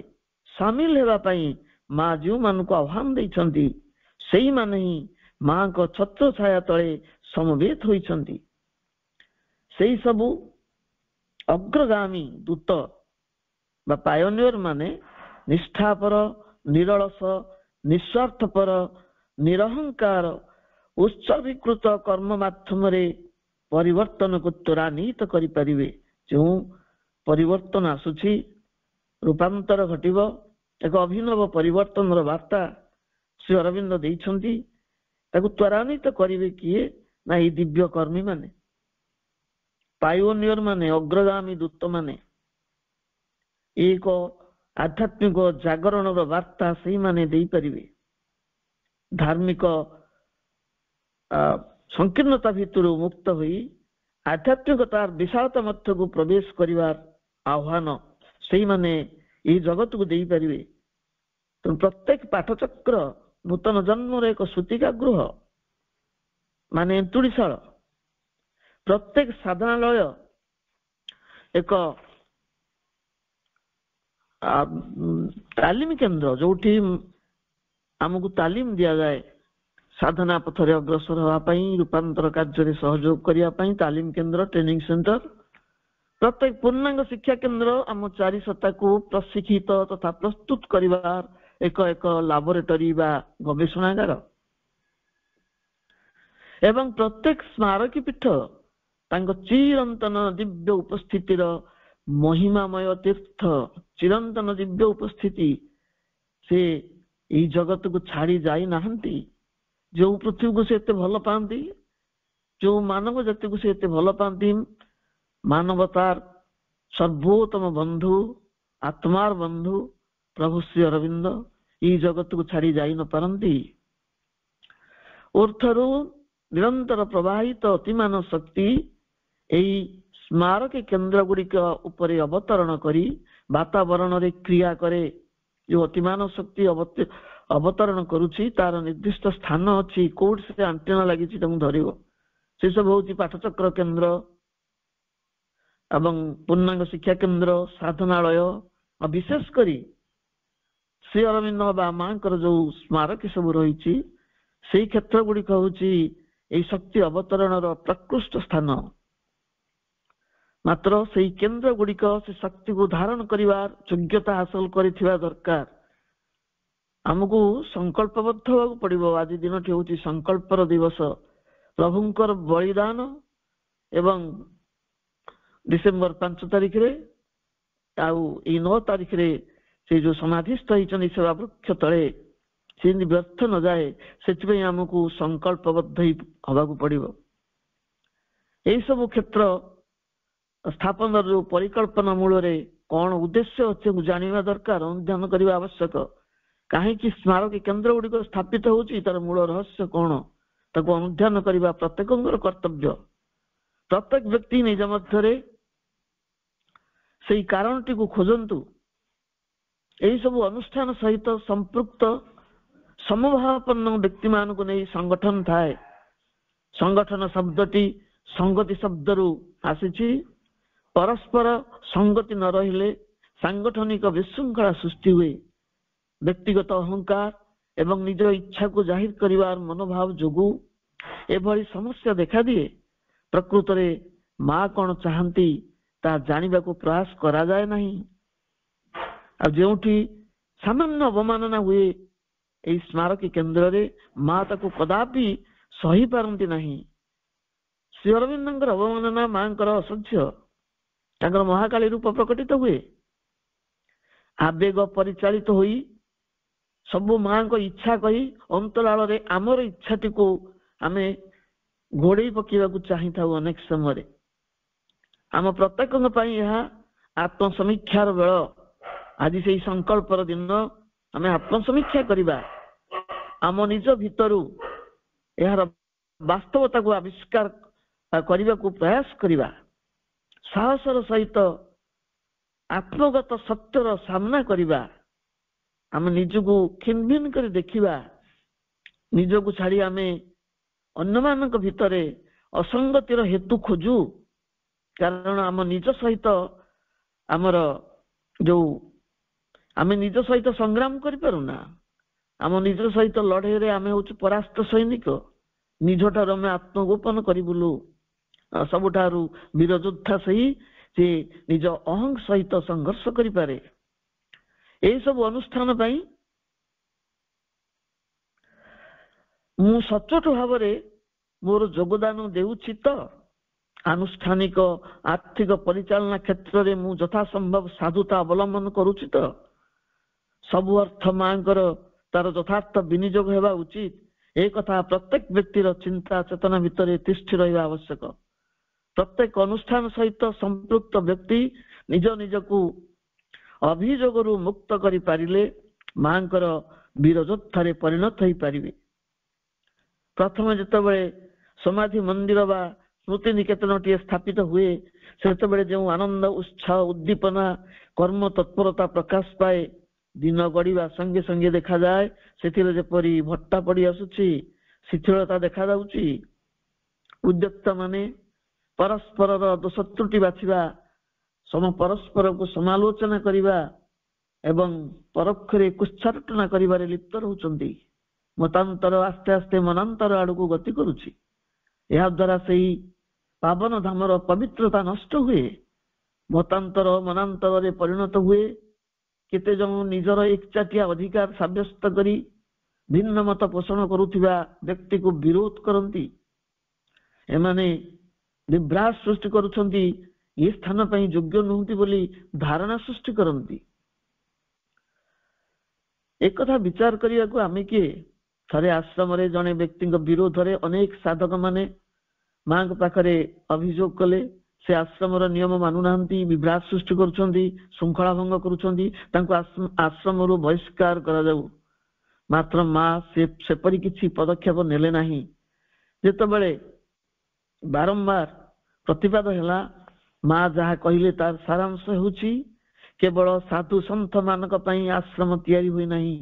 ସାମିଲ ହେବା ପାଇଁ ମା ଯେଉଁମାନଙ୍କୁ ଆହ୍ୱାନ ଦେଇଛନ୍ତି ସେଇମାନେ ହିଁ ମାଙ୍କ ଛତ୍ର ଛାୟା ତଳେ ସମବେତ ହୋଇଛନ୍ତି। ସେଇ ସବୁ ଅଗ୍ରଗାମୀ ଦୂତ ବା ପାୟନିୟର ମାନେ ନିଷ୍ଠାପର, ନିରଳସ, ନିସ୍ୱାର୍ଥପର, ନିରହଙ୍କାର, ଉତ୍ସର୍ଗୀକୃତ କର୍ମ ମାଧ୍ୟମରେ ପରିବର୍ତ୍ତନକୁ ତ୍ୱରାନ୍ୱିତ କରିପାରିବେ। ଯେଉଁ ପରିବର୍ତ୍ତନ ଆସୁଛି, ରୂପାନ୍ତର ଘଟିବ, ଏକ ଅଭିନବ ପରିବର୍ତ୍ତନର ବାର୍ତ୍ତା ଶ୍ରୀ ଅରବିନ୍ଦ ଦେଇଛନ୍ତି। ତାକୁ ତ୍ୱରାନ୍ୱିତ କରିବେ କିଏ? ନା ଏଇ ଦିବ୍ୟ କର୍ମୀ ମାନେ, ପାୟୋନିୟର ମାନେ, ଅଗ୍ରଗାମୀ ଦୂତ ମାନେ। ଏକ ଆଧ୍ୟାତ୍ମିକ ଜାଗରଣର ବାର୍ତ୍ତା ସେଇମାନେ ଦେଇପାରିବେ। ଧାର୍ମିକ ସଂକୀର୍ଣ୍ଣତା ଭିତରୁ ମୁକ୍ତ ହୋଇ ଆଧ୍ୟାତ୍ମିକତାର ବିଶାଳତା ମଧ୍ୟକୁ ପ୍ରବେଶ କରିବାର ଆହ୍ୱାନ ସେଇମାନେ ଏହି ଜଗତକୁ ଦେଇପାରିବେ। ତେଣୁ ପ୍ରତ୍ୟେକ ପାଠଚକ୍ର ନୂତନ ଜନ୍ମର ଏକ ସୂତିକା ଗୃହ ମାନେ ଏନ୍ତୁଡ଼ିଶାଳ, ପ୍ରତ୍ୟେକ ସାଧନାଳୟ ଏକ ତାଲିମ କେନ୍ଦ୍ର, ଯୋଉଠି ଆମକୁ ତାଲିମ ଦିଆଯାଏ ସାଧନା ପଥରେ ଅଗ୍ରସର ହେବା ପାଇଁ, ରୂପାନ୍ତର କାର୍ଯ୍ୟରେ ସହଯୋଗ କରିବା ପାଇଁ। ତାଲିମ କେନ୍ଦ୍ର, ଟ୍ରେନିଂ ସେଣ୍ଟର, ପ୍ରତ୍ୟେକ ପୂର୍ଣ୍ଣାଙ୍ଗ ଶିକ୍ଷା କେନ୍ଦ୍ର ଆମ ଚାରିସତ୍ତାକୁ ପ୍ରଶିକ୍ଷିତ ତଥା ପ୍ରସ୍ତୁତ କରିବାର ଏକ ଏକ ଲାବୋରେଟୋରୀ ବା ଗବେଷଣାଗାର। ଏବଂ ପ୍ରତ୍ୟେକ ସ୍ମାରକୀ ପୀଠ ତାଙ୍କ ଚିରନ୍ତନ ଦିବ୍ୟ ଉପସ୍ଥିତିର ମହିମାମୟ ତୀର୍ଥ, ଚିରନ୍ତନ ଦିବ୍ୟ ଉପସ୍ଥିତି। ସେ ଏଇ ଜଗତକୁ ଛାଡି ଯାଇନାହାନ୍ତି। ଯୋଉ ପୃଥିବୀକୁ ସେ ଏତେ ଭଲ ପାଆନ୍ତି, ଯୋଉ ମାନବ ଜାତିକୁ ସେ ଏତେ ଭଲ ପାଆନ୍ତି, ମାନବତାର ସର୍ବୋତ୍ତମ ବନ୍ଧୁ, ଆତ୍ମାର ବନ୍ଧୁ ପ୍ରଭୁ ଶ୍ରୀ ଅରବିନ୍ଦ ଏଇ ଜଗତକୁ ଛାଡି ଯାଇ ନ ପାରନ୍ତି। ଉର୍ଥରୁ ନିରନ୍ତର ପ୍ରବାହିତ ଅତିମାନ ଶକ୍ତି ଏହି ସ୍ମାରକୀ କେନ୍ଦ୍ର ଗୁଡିକ ଉପରେ ଅବତରଣ କରି ବାତାବରଣରେ କ୍ରିୟା କରେ। ଯୋଉ ଅତିମାନ ଶକ୍ତି ଅବତରଣ କରୁଛି ତାର ନିର୍ଦ୍ଦିଷ୍ଟ ସ୍ଥାନ ଅଛି, କୋଉଠି ସେ ଆଣ୍ଟେନା ଲାଗିଛି ତାଙ୍କୁ ଧରିବ। ସେସବୁ ହଉଛି ପାଠଚକ୍ର କେନ୍ଦ୍ର ଏବଂ ପୂର୍ଣ୍ଣାଙ୍ଗ ଶିକ୍ଷା କେନ୍ଦ୍ର, ସାଧନାଳୟ। ଆଉ ବିଶେଷ କରି ଶ୍ରୀ ଅରବିନ୍ଦ ବା ମାଙ୍କର ଯୋଉ ସ୍ମାରକୀ ସବୁ ରହିଛି, ସେଇ କ୍ଷେତ୍ର ଗୁଡିକ ହଉଛି ଏହି ଶକ୍ତି ଅବତରଣର ପ୍ରକୃଷ୍ଟ ସ୍ଥାନ। ମାତ୍ର ସେଇ କେନ୍ଦ୍ର ଗୁଡିକ ସେ ଶକ୍ତିକୁ ଧାରଣ କରିବାର ଯୋଗ୍ୟତା ହାସଲ କରିଥିବା ଦରକାର। ଆମକୁ ସଂକଳ୍ପବଦ୍ଧ ହେବାକୁ ପଡିବ। ଆଜି ଦିନଟି ହଉଛି ସଂକଳ୍ପର ଦିବସ। ପ୍ରଭୁଙ୍କର ବଳିଦାନ ଏବଂ ଡିସେମ୍ବର 5 ତାରିଖରେ ଆଉ ଏଇ 9 ତାରିଖରେ ସେ ଯୋଉ ସମାଧିସ୍ଥ ହେଇଛନ୍ତି ସେବା ବୃକ୍ଷ ତଳେ, ସେମିତି ବ୍ୟର୍ଥ ନଯାଏ ସେଥିପାଇଁ ଆମକୁ ସଂକଳ୍ପବଦ୍ଧ ହବାକୁ ପଡିବ। ଏଇ ସବୁ କ୍ଷେତ୍ର ସ୍ଥାପନର ଯୋଉ ପରିକଳ୍ପନା ମୂଳରେ କଣ ଉଦ୍ଦେଶ୍ୟ ଅଛି ଜାଣିବା ଦରକାର, ଅନୁଧ୍ୟାନ କରିବା ଆବଶ୍ୟକ। କାହିଁକି ସ୍ମାରକୀ କେନ୍ଦ୍ର ଗୁଡିକ ସ୍ଥାପିତ ହଉଛି, ତାର ମୂଳ ରହସ୍ୟ କଣ, ତାକୁ ଅନୁଧ୍ୟାନ କରିବା ପ୍ରତ୍ୟେକଙ୍କର କର୍ତ୍ତବ୍ୟ। ପ୍ରତ୍ୟେକ ବ୍ୟକ୍ତି ନିଜ ମଧ୍ୟରେ ସେଇ କାରଣଟିକୁ ଖୋଜନ୍ତୁ। ଏହି ସବୁ ଅନୁଷ୍ଠାନ ସହିତ ସମ୍ପୃକ୍ତ ସମଭାବାପନ୍ନ ବ୍ୟକ୍ତିମାନଙ୍କୁ ନେଇ ସଂଗଠନ ଥାଏ। ସଂଗଠନ ଶବ୍ଦଟି ସଂଗତି ଶବ୍ଦରୁ ଆସିଛି। ପରସ୍ପର ସଂଗତି ନ ରହିଲେ ସାଂଗଠନିକ ବିଶୃଙ୍ଖଳା ସୃଷ୍ଟି ହୁଏ। ବ୍ୟକ୍ତିଗତ ଅହଙ୍କାର ଏବଂ ନିଜ ଇଚ୍ଛାକୁ ଜାହିର କରିବାର ମନୋଭାବ ଯୋଗୁଁ ଏଭଳି ସମସ୍ୟା ଦେଖାଦିଏ। ପ୍ରକୃତରେ ମା କଣ ଚାହାନ୍ତି ତାହା ଜାଣିବାକୁ ପ୍ରୟାସ କରାଯାଏ ନାହିଁ। ଆଉ ଯେଉଁଠି ସାମାନ୍ୟ ଅବମାନନା ହୁଏ ଏହି ସ୍ମାରକୀ କେନ୍ଦ୍ରରେ, ମା ତାକୁ କଦାପି ସହିପାରନ୍ତି ନାହିଁ। ଶ୍ରୀ ଅରବିନ୍ଦଙ୍କର ଅବମାନନା ମାଙ୍କର ଅସହ୍ୟ। ତାଙ୍କର ମହାକାଳୀ ରୂପ ପ୍ରକଟିତ ହୁଏ। ଆବେଗ ପରିଚାଳିତ ହୋଇ ସବୁ ମାଙ୍କ ଇଚ୍ଛା କହି ଅନ୍ତରାଳରେ ଆମର ଇଚ୍ଛାଟିକୁ ଆମେ ଘୋଡେଇ ପକେଇବାକୁ ଚାହିଁଥାଉ। ଅନେକ ସମୟରେ ଆମ ପ୍ରତ୍ୟେକଙ୍କ ପାଇଁ ଏହା ଆତ୍ମସମୀକ୍ଷାର ବେଳ। ଆଜି ସେଇ ସଂକଳ୍ପର ଦିନ ଆମେ ଆତ୍ମସମୀକ୍ଷା କରିବା, ଆମ ନିଜ ଭିତରୁ ଏହାର ବାସ୍ତବତାକୁ ଆବିଷ୍କାର କରିବାକୁ ପ୍ରୟାସ କରିବା। ସାହସର ସହିତ ଆତ୍ମଗତ ସତ୍ୟର ସାମ୍ନା କରିବା। ଆମେ ନିଜକୁ ଖିନଭିନ କରି ଦେଖିବା। ନିଜକୁ ଛାଡି ଆମେ ଅନ୍ୟମାନଙ୍କ ଭିତରେ ଅସଙ୍ଗତିର ହେତୁ ଖୋଜୁ। କାରଣ ଆମ ନିଜ ସହିତ ଆମର ଯୋଉ ଆମେ ନିଜ ସହିତ ସଂଗ୍ରାମ କରିପାରୁନା, ଆମ ନିଜ ସହିତ ଲଢେଇରେ ଆମେ ହଉଛୁ ପରାସ୍ତ ସୈନିକ। ନିଜଠାରୁ ଆମେ ଆତ୍ମଗୋପନ କରି ବୁଲୁ। ସବୁଠାରୁ ବୀର ଯୋଦ୍ଧା ସେହି ଯେ ନିଜ ଅହଂ ସହିତ ସଂଘର୍ଷ କରିପାରେ। ଏହି ସବୁ ଅନୁଷ୍ଠାନ ପାଇଁ ମୁଁ ସଚୋଟ ଭାବରେ ମୋର ଯୋଗଦାନ ଦେଉଛି ତ? ଆନୁଷ୍ଠାନିକ ଆର୍ଥିକ ପରିଚାଳନା କ୍ଷେତ୍ରରେ ମୁଁ ଯଥାସମ୍ଭବ ସାଧୁତା ଅବଲମ୍ବନ କରୁଛି ତ? ସବୁ ଅର୍ଥ ମାଙ୍କର ତାର ଯଥାର୍ଥ ବିନିଯୋଗ ହେବା ଉଚିତ, ଏ କଥା ପ୍ରତ୍ୟେକ ବ୍ୟକ୍ତିର ଚିନ୍ତା ଚେତନା ଭିତରେ ତିଷ୍ଠି ରହିବା ଆବଶ୍ୟକ। ପ୍ରତ୍ୟେକ ଅନୁଷ୍ଠାନ ସହିତ ସମ୍ପୃକ୍ତ ବ୍ୟକ୍ତି ନିଜ ନିଜକୁ ଅଭିଯୋଗରୁ ମୁକ୍ତ କରିପାରିଲେ ମାଙ୍କର ବୀର ଯୋଦ୍ଧାରେ ପରିଣତ ହେଇପାରିବେ। ପ୍ରଥମେ ଯେତେବେଳେ ସମାଧି ମନ୍ଦିର ବା ସ୍ମୃତି ନିକେତନଟିଏ ସ୍ଥାପିତ ହୁଏ, ସେତେବେଳେ ଯେଉଁ ଆନନ୍ଦ ଉତ୍ସାହ ଉଦ୍ଦୀପନା କର୍ମ ତତ୍ପରତା ପ୍ରକାଶ ପାଏ, ଦିନ ଗଡ଼ିବା ସଙ୍ଗେ ସଙ୍ଗେ ଦେଖାଯାଏ ସେଥିରେ ଯେପରି ଭଟ୍ଟା ପଡ଼ି ଆସୁଛି, ଶିଥିଳତା ଦେଖାଯାଉଛି। ଉଦ୍ୟକ୍ତ ମାନେ ପରସ୍ପରର ଦୋଷ ତ୍ରୁଟି ବାଛିବା, ପରସ୍ପରକୁ ସମାଲୋଚନା କରିବା ଏବଂ ପରୋକ୍ଷରେ କୁତ୍ସାରଟନା କରିବାରେ ଲିପ୍ତ ରହୁଛନ୍ତି। ମତାନ୍ତର ଆସ୍ତେ ଆସ୍ତେ ମନାନ୍ତର ଆଡକୁ ଗତି କରୁଛି। ଏହା ଦ୍ୱାରା ସେହି ପାବନ ଧାମର ପବିତ୍ରତା ନଷ୍ଟ ହୁଏ, ମତାନ୍ତର ମନାନ୍ତରରେ ପରିଣତ ହୁଏ। କେତେ ଜଣ ନିଜର ଏକଚାଟିଆ ଅଧିକାର ସାବ୍ୟସ୍ତ କରି ଭିନ୍ନ ମତ ପୋଷଣ କରୁଥିବା ବ୍ୟକ୍ତିକୁ ବିରୋଧ କରନ୍ତି। ଏମାନେ ବିଭ୍ରାଟ ସୃଷ୍ଟି କରୁଛନ୍ତି, ଏ ସ୍ଥାନ ପାଇଁ ଯୋଗ୍ୟ ନୁହନ୍ତି ବୋଲି ଧାରଣା ସୃଷ୍ଟି କରନ୍ତି। ଏକଥା ବିଚାର କରିବାକୁ ଆମେ କିଏ? ଥରେ ଆଶ୍ରମରେ ଜଣେ ବ୍ୟକ୍ତିଙ୍କ ବିରୋଧରେ ଅନେକ ସାଧକ ମାନେ ମାଙ୍କ ପାଖରେ ଅଭିଯୋଗ କଲେ। ସେ ଆଶ୍ରମର ନିୟମ ମାନୁନାହାନ୍ତି, ବିଭ୍ରାଟ ସୃଷ୍ଟି କରୁଛନ୍ତି, ଶୃଙ୍ଖଳା ଭଙ୍ଗ କରୁଛନ୍ତି, ତାଙ୍କୁ ଆଶ୍ରମରୁ ବହିଷ୍କାର କରାଯାଉ। ମାତ୍ର ମା ସେପରି କିଛି ପଦକ୍ଷେପ ନେଲେ ନାହିଁ। ଯେତେବେଳେ ବାରମ୍ବାର ପ୍ରତିବାଦ ହେଲା, ମା ଯାହା କହିଲେ ତାର ସାରାଂଶ ହେଉଛି, କେବଳ ସାଧୁ ସନ୍ଥ ମାନଙ୍କ ପାଇଁ ଆଶ୍ରମ ତିଆରି ହୁଏ ନାହିଁ।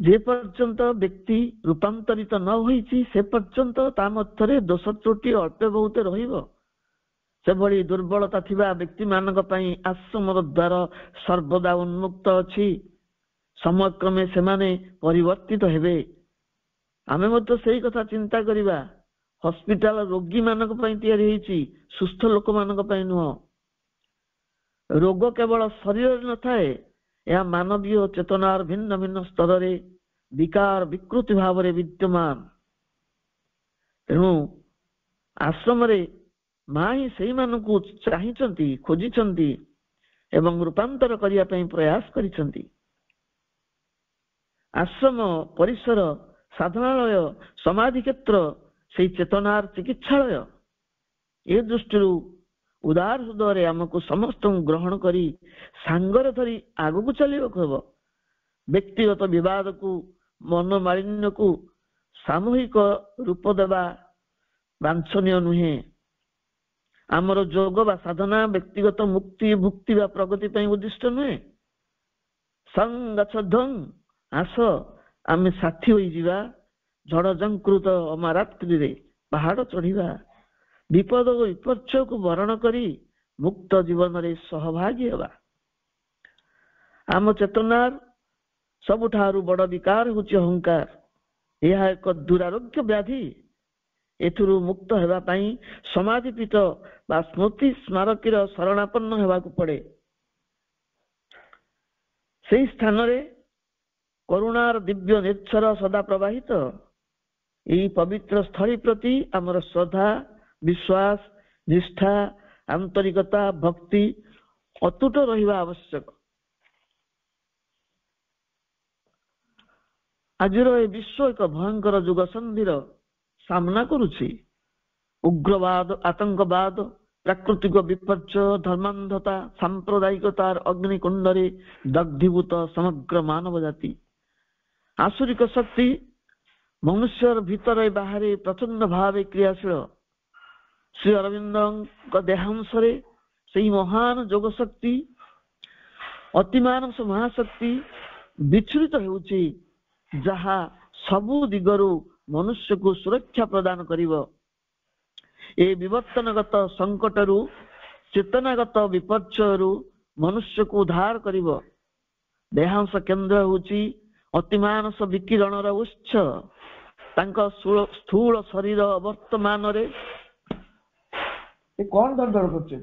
ଯେ ପର୍ଯ୍ୟନ୍ତ ବ୍ୟକ୍ତି ରୂପାନ୍ତରିତ ନ ହୋଇଛି, ସେ ପର୍ଯ୍ୟନ୍ତ ତା ମଧ୍ୟରେ ଦୋଷ ତ୍ରୁଟି ଅଳ୍ପ ବହୁତ ରହିବ। ସେଭଳି ଦୁର୍ବଳତା ଥିବା ବ୍ୟକ୍ତି ମାନଙ୍କ ପାଇଁ ଆଶ୍ରମର ଦ୍ୱାର ସର୍ବଦା ଉନ୍ମୁକ୍ତ ଅଛି। ସମୟକ୍ରମେ ସେମାନେ ପରିବର୍ତ୍ତିତ ହେବେ। ଆମେ ମଧ୍ୟ ସେଇ କଥା ଚିନ୍ତା କରିବା। ହସ୍ପିଟାଲ ରୋଗୀ ମାନଙ୍କ ପାଇଁ ତିଆରି ହେଇଛି, ସୁସ୍ଥ ଲୋକମାନଙ୍କ ପାଇଁ ନୁହଁ। ରୋଗ କେବଳ ଶରୀରରେ ନଥାଏ, ଏହା ମାନବୀୟ ଚେତନାର ଭିନ୍ନ ଭିନ୍ନ ସ୍ତରରେ ବିକାର ବିକୃତି ଭାବରେ ବିଦ୍ୟମାନ। ତେଣୁ ଆଶ୍ରମରେ ମା ହିଁ ସେଇମାନଙ୍କୁ ଚାହିଁଛନ୍ତି, ଖୋଜିଛନ୍ତି ଏବଂ ରୂପାନ୍ତର କରିବା ପାଇଁ ପ୍ରୟାସ କରିଛନ୍ତି। ଆଶ୍ରମ ପରିସର, ସାଧନାଳୟ, ସମାଧି କ୍ଷେତ୍ର ସେଇ ଚେତନାର ଚିକିତ୍ସାଳୟ। ଏ ଦୃଷ୍ଟିରୁ ଉଦାର ହୃଦୟରେ ଆମକୁ ସମସ୍ତଙ୍କୁ ଗ୍ରହଣ କରି ସାଙ୍ଗରେ ଧରି ଆଗକୁ ଚାଲିବାକୁ ହେବ। ବ୍ୟକ୍ତିଗତ ବିବାଦକୁ, ମନୋମାଳିନ୍ୟକୁ ସାମୂହିକ ରୂପ ଦେବା ବାଞ୍ଛନୀୟ ନୁହେଁ। ଆମର ଯୋଗ ବା ସାଧନା ବ୍ୟକ୍ତିଗତ ମୁକ୍ତି, ଭୁକ୍ତି ବା ପ୍ରଗତି ପାଇଁ ଉଦ୍ଦିଷ୍ଟ ନୁହେଁ। ସଂଗଚ୍ଛଧ୍ୱଂ, ଆସ ଆମେ ସାଥୀ ହୋଇଯିବା। ଝଡ଼ ଜଙ୍କୃତ ଅମାରାତ୍ରିରେ ପାହାଡ଼ ଚଢିବା। ବିପଦ ଓ ବିପର୍ଯ୍ୟୟକୁ ବରଣ କରି ମୁକ୍ତ ଜୀବନରେ ସହଭାଗୀ ହେବା। ଆମ ଚେତନାର ସବୁଠାରୁ ବଡ଼ ବିକାର ହେଉଛି ଅହଙ୍କାର। ଏହା ଏକ ଦୁରାରୋଗ୍ୟ ବ୍ୟାଧି। ଏଥିରୁ ମୁକ୍ତ ହେବା ପାଇଁ ସମାଧିପୀଠ ବା ସ୍ମୃତି ସ୍ମାରକୀର ଶରଣାପନ୍ନ ହେବାକୁ ପଡେ। ସେହି ସ୍ଥାନରେ କରୁଣାର ଦିବ୍ୟ ନିର୍ଚ୍ଛର ସଦା ପ୍ରବାହିତ। ଏହି ପବିତ୍ର ସ୍ଥଳୀ ପ୍ରତି ଆମର ଶ୍ରଦ୍ଧା, ବିଶ୍ୱାସ, ନିଷ୍ଠା, ଆନ୍ତରିକତା, ଭକ୍ତି ଅତୁଟ ରହିବା ଆବଶ୍ୟକ। ଆଜିର ଏ ବିଶ୍ୱ ଏକ ଭୟଙ୍କର ଯୁଗ ସନ୍ଧିର ସାମ୍ନା କରୁଛି। ଉଗ୍ରବାଦ, ଆତଙ୍କବାଦ, ପ୍ରାକୃତିକ ବିପର୍ଯ୍ୟୟ, ଧର୍ମାନ୍ଧତା, ସାମ୍ପ୍ରଦାୟିକତାର ଅଗ୍ନିକୁଣ୍ଡରେ ଦଗ୍ଧୀଭୂତ ସମଗ୍ର ମାନବ ଜାତି। ଆସୁରିକ ଶକ୍ତି ମନୁଷ୍ୟର ଭିତରେ ବାହାରେ ପ୍ରଚଣ୍ଡ ଭାବେ କ୍ରିୟାଶୀଳ। ଶ୍ରୀ ଅରବିନ୍ଦଙ୍କ ଦେହାଂଶରେ ସେହି ମହାନ ଯୋଗ ଶକ୍ତି, ଅତିମାନସ ମହାଶକ୍ତି ବିଚ୍ଛୁରିତ ହେଉଛି, ଯାହା ସବୁ ଦିଗରୁ ମନୁଷ୍ୟକୁ ସୁରକ୍ଷା ପ୍ରଦାନ କରିବ। ଏ ବିବର୍ତ୍ତନଗତ ସଂକଟରୁ ଚେତନାଗତ ବିପର୍ଯ୍ୟୟରୁ ମନୁଷ୍ୟକୁ ଉଦ୍ଧାର କରିବ। ଦେହାଂଶ କେନ୍ଦ୍ର ହେଉଛି ଅତିମାନସ ବିକିରଣର ଉତ୍ସ। ତାଙ୍କ ସ୍ଥୂଳ ଶରୀର ବର୍ତ୍ତମାନରେ କଣ ଦରକାର କରୁଛି?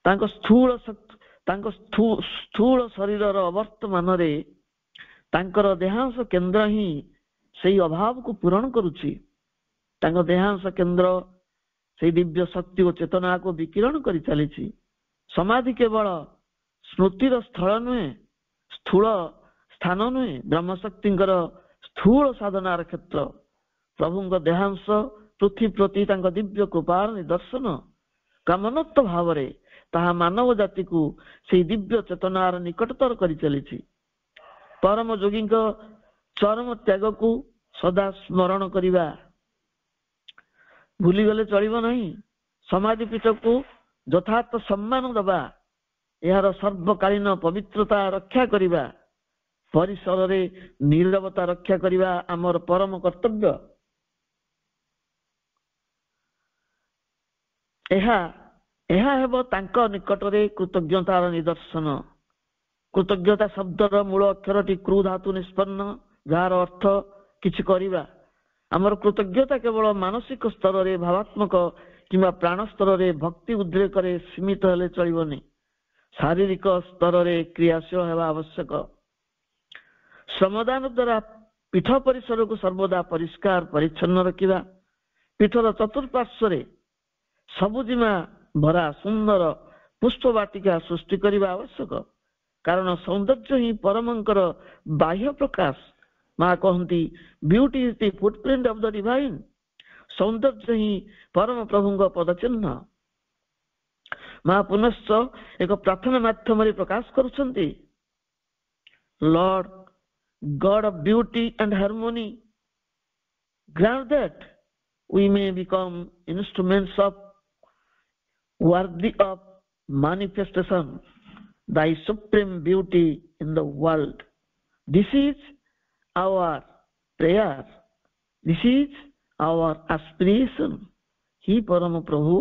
ତାଙ୍କ ସ୍ଥୂଳ ଶରୀରର ଅବର୍ତ୍ତମାନରେ ତାଙ୍କର ଦେହାଂଶ କେନ୍ଦ୍ର ହିଁ ସେଇ ଅଭାବକୁ ପୂରଣ କରୁଛି। ତାଙ୍କ ଦେହାଂଶ କେନ୍ଦ୍ର ସେଇ ଦିବ୍ୟ ଶକ୍ତି ଓ ଚେତନାକୁ ବିକିରଣ କରି ଚାଲିଛି। ସମାଧି କେବଳ ସ୍ମୃତିର ସ୍ଥଳ ନୁହେଁ, ସ୍ଥୂଳ ସ୍ଥାନ ନୁହେଁ, ବ୍ରହ୍ମଶକ୍ତିଙ୍କର ସ୍ଥୂଳ ସାଧନାର କ୍ଷେତ୍ର। ପ୍ରଭୁଙ୍କ ଦେହାଂଶ ପୃଥିବୀ ପ୍ରତି ତାଙ୍କ ଦିବ୍ୟ କୃପାର ନିଦର୍ଶନ। କାମନତ୍ତ ଭାବରେ ତାହା ମାନବ ଜାତିକୁ ସେଇ ଦିବ୍ୟ ଚେତନାର ନିକଟତର କରି ଚାଲିଛି। ପରମ ଯୋଗୀଙ୍କ ଚରମ ତ୍ୟାଗକୁ ସଦା ସ୍ମରଣ କରିବା, ଭୁଲିଗଲେ ଚଳିବ ନାହିଁ। ସମାଧି ପୀଠକୁ ଯଥାର୍ଥ ସମ୍ମାନ ଦେବା, ଏହାର ସର୍ବକାଳୀନ ପବିତ୍ରତା ରକ୍ଷା କରିବା, ପରିସରରେ ନିରବତା ରକ୍ଷା କରିବା ଆମର ପରମ କର୍ତ୍ତବ୍ୟ। ଏହା ହେବ ତାଙ୍କ ନିକଟରେ କୃତଜ୍ଞତାର ନିଦର୍ଶନ। କୃତଜ୍ଞତା ଶବ୍ଦର ମୂଳ ଅକ୍ଷରଟି କ୍ରୁ ଧାତୁ ନିଷ୍ପନ୍ନ, ଯାହାର ଅର୍ଥ କିଛି କରିବା। ଆମର କୃତଜ୍ଞତା କେବଳ ମାନସିକ ସ୍ତରରେ, ଭାବାତ୍ମକ କିମ୍ବା ପ୍ରାଣ ସ୍ତରରେ ଭକ୍ତି ଉଦ୍ରେକରେ ସୀମିତ ହେଲେ ଚଳିବନି। ଶାରୀରିକ ସ୍ତରରେ କ୍ରିୟାଶୀଳ ହେବା ଆବଶ୍ୟକ। ଶ୍ରମଦାନ ଦ୍ୱାରା ପୀଠ ପରିସରକୁ ସର୍ବଦା ପରିଷ୍କାର ପରିଚ୍ଛନ୍ନ ରଖିବା, ପୀଠର ଚତୁଃପାର୍ଶ୍ୱରେ ସବୁଜିମା ଭରା ସୁନ୍ଦର ପୁଷ୍ପ ବାଟିକା ସୃଷ୍ଟି କରିବା ଆବଶ୍ୟକ। କାରଣ ସୌନ୍ଦର୍ଯ୍ୟ ହିଁ ପରମଙ୍କର ବାହ୍ୟ ପ୍ରକାଶ। ମା କହନ୍ତି, beauty is the footprint of the divine. ସୌନ୍ଦର୍ଯ୍ୟ ହିଁ ପରମ ପ୍ରଭୁଙ୍କ ପଦଚିହ୍ନ। ମା ପୁନଶ୍ଚ ଏକ ପ୍ରାର୍ଥନା ମାଧ୍ୟମରେ ପ୍ରକାଶ କରୁଛନ୍ତି, Lord God of beauty and harmony, grant that we may become instruments of worthy of manifestation thy supreme beauty in the world. This is our prayer, this is our aspiration. हि परम प्रभु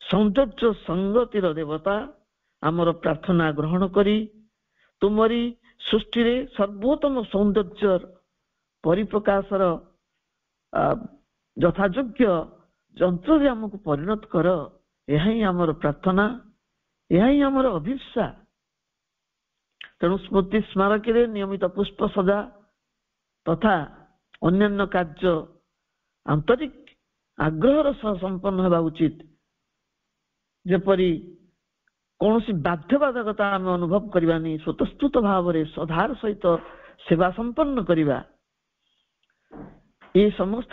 सौंदर्य संगतिर देवता, आमर प्रार्थना ग्रहण करी तुमरी सृष्टि रे सर्वोत्तम सौंदर्य परिप्रकाशर यथायोग्य जंत्र आमको परिणत कर। यह ही आमर प्रार्थना, यह ही आमर अभिप्सा। तेणु स्मृति स्मारक नियमित पुष्प सजा तथा अन्यान्य कार्य आंतरिक आग्रहर सह संपन्न होगा उचित। जेपरी कौन सी बाध्यबाधकता आम अनुभव करवानी, स्वतःस्फूर्त भाव में श्रद्धार सहित सेवा संपन्न करवा। ये समस्त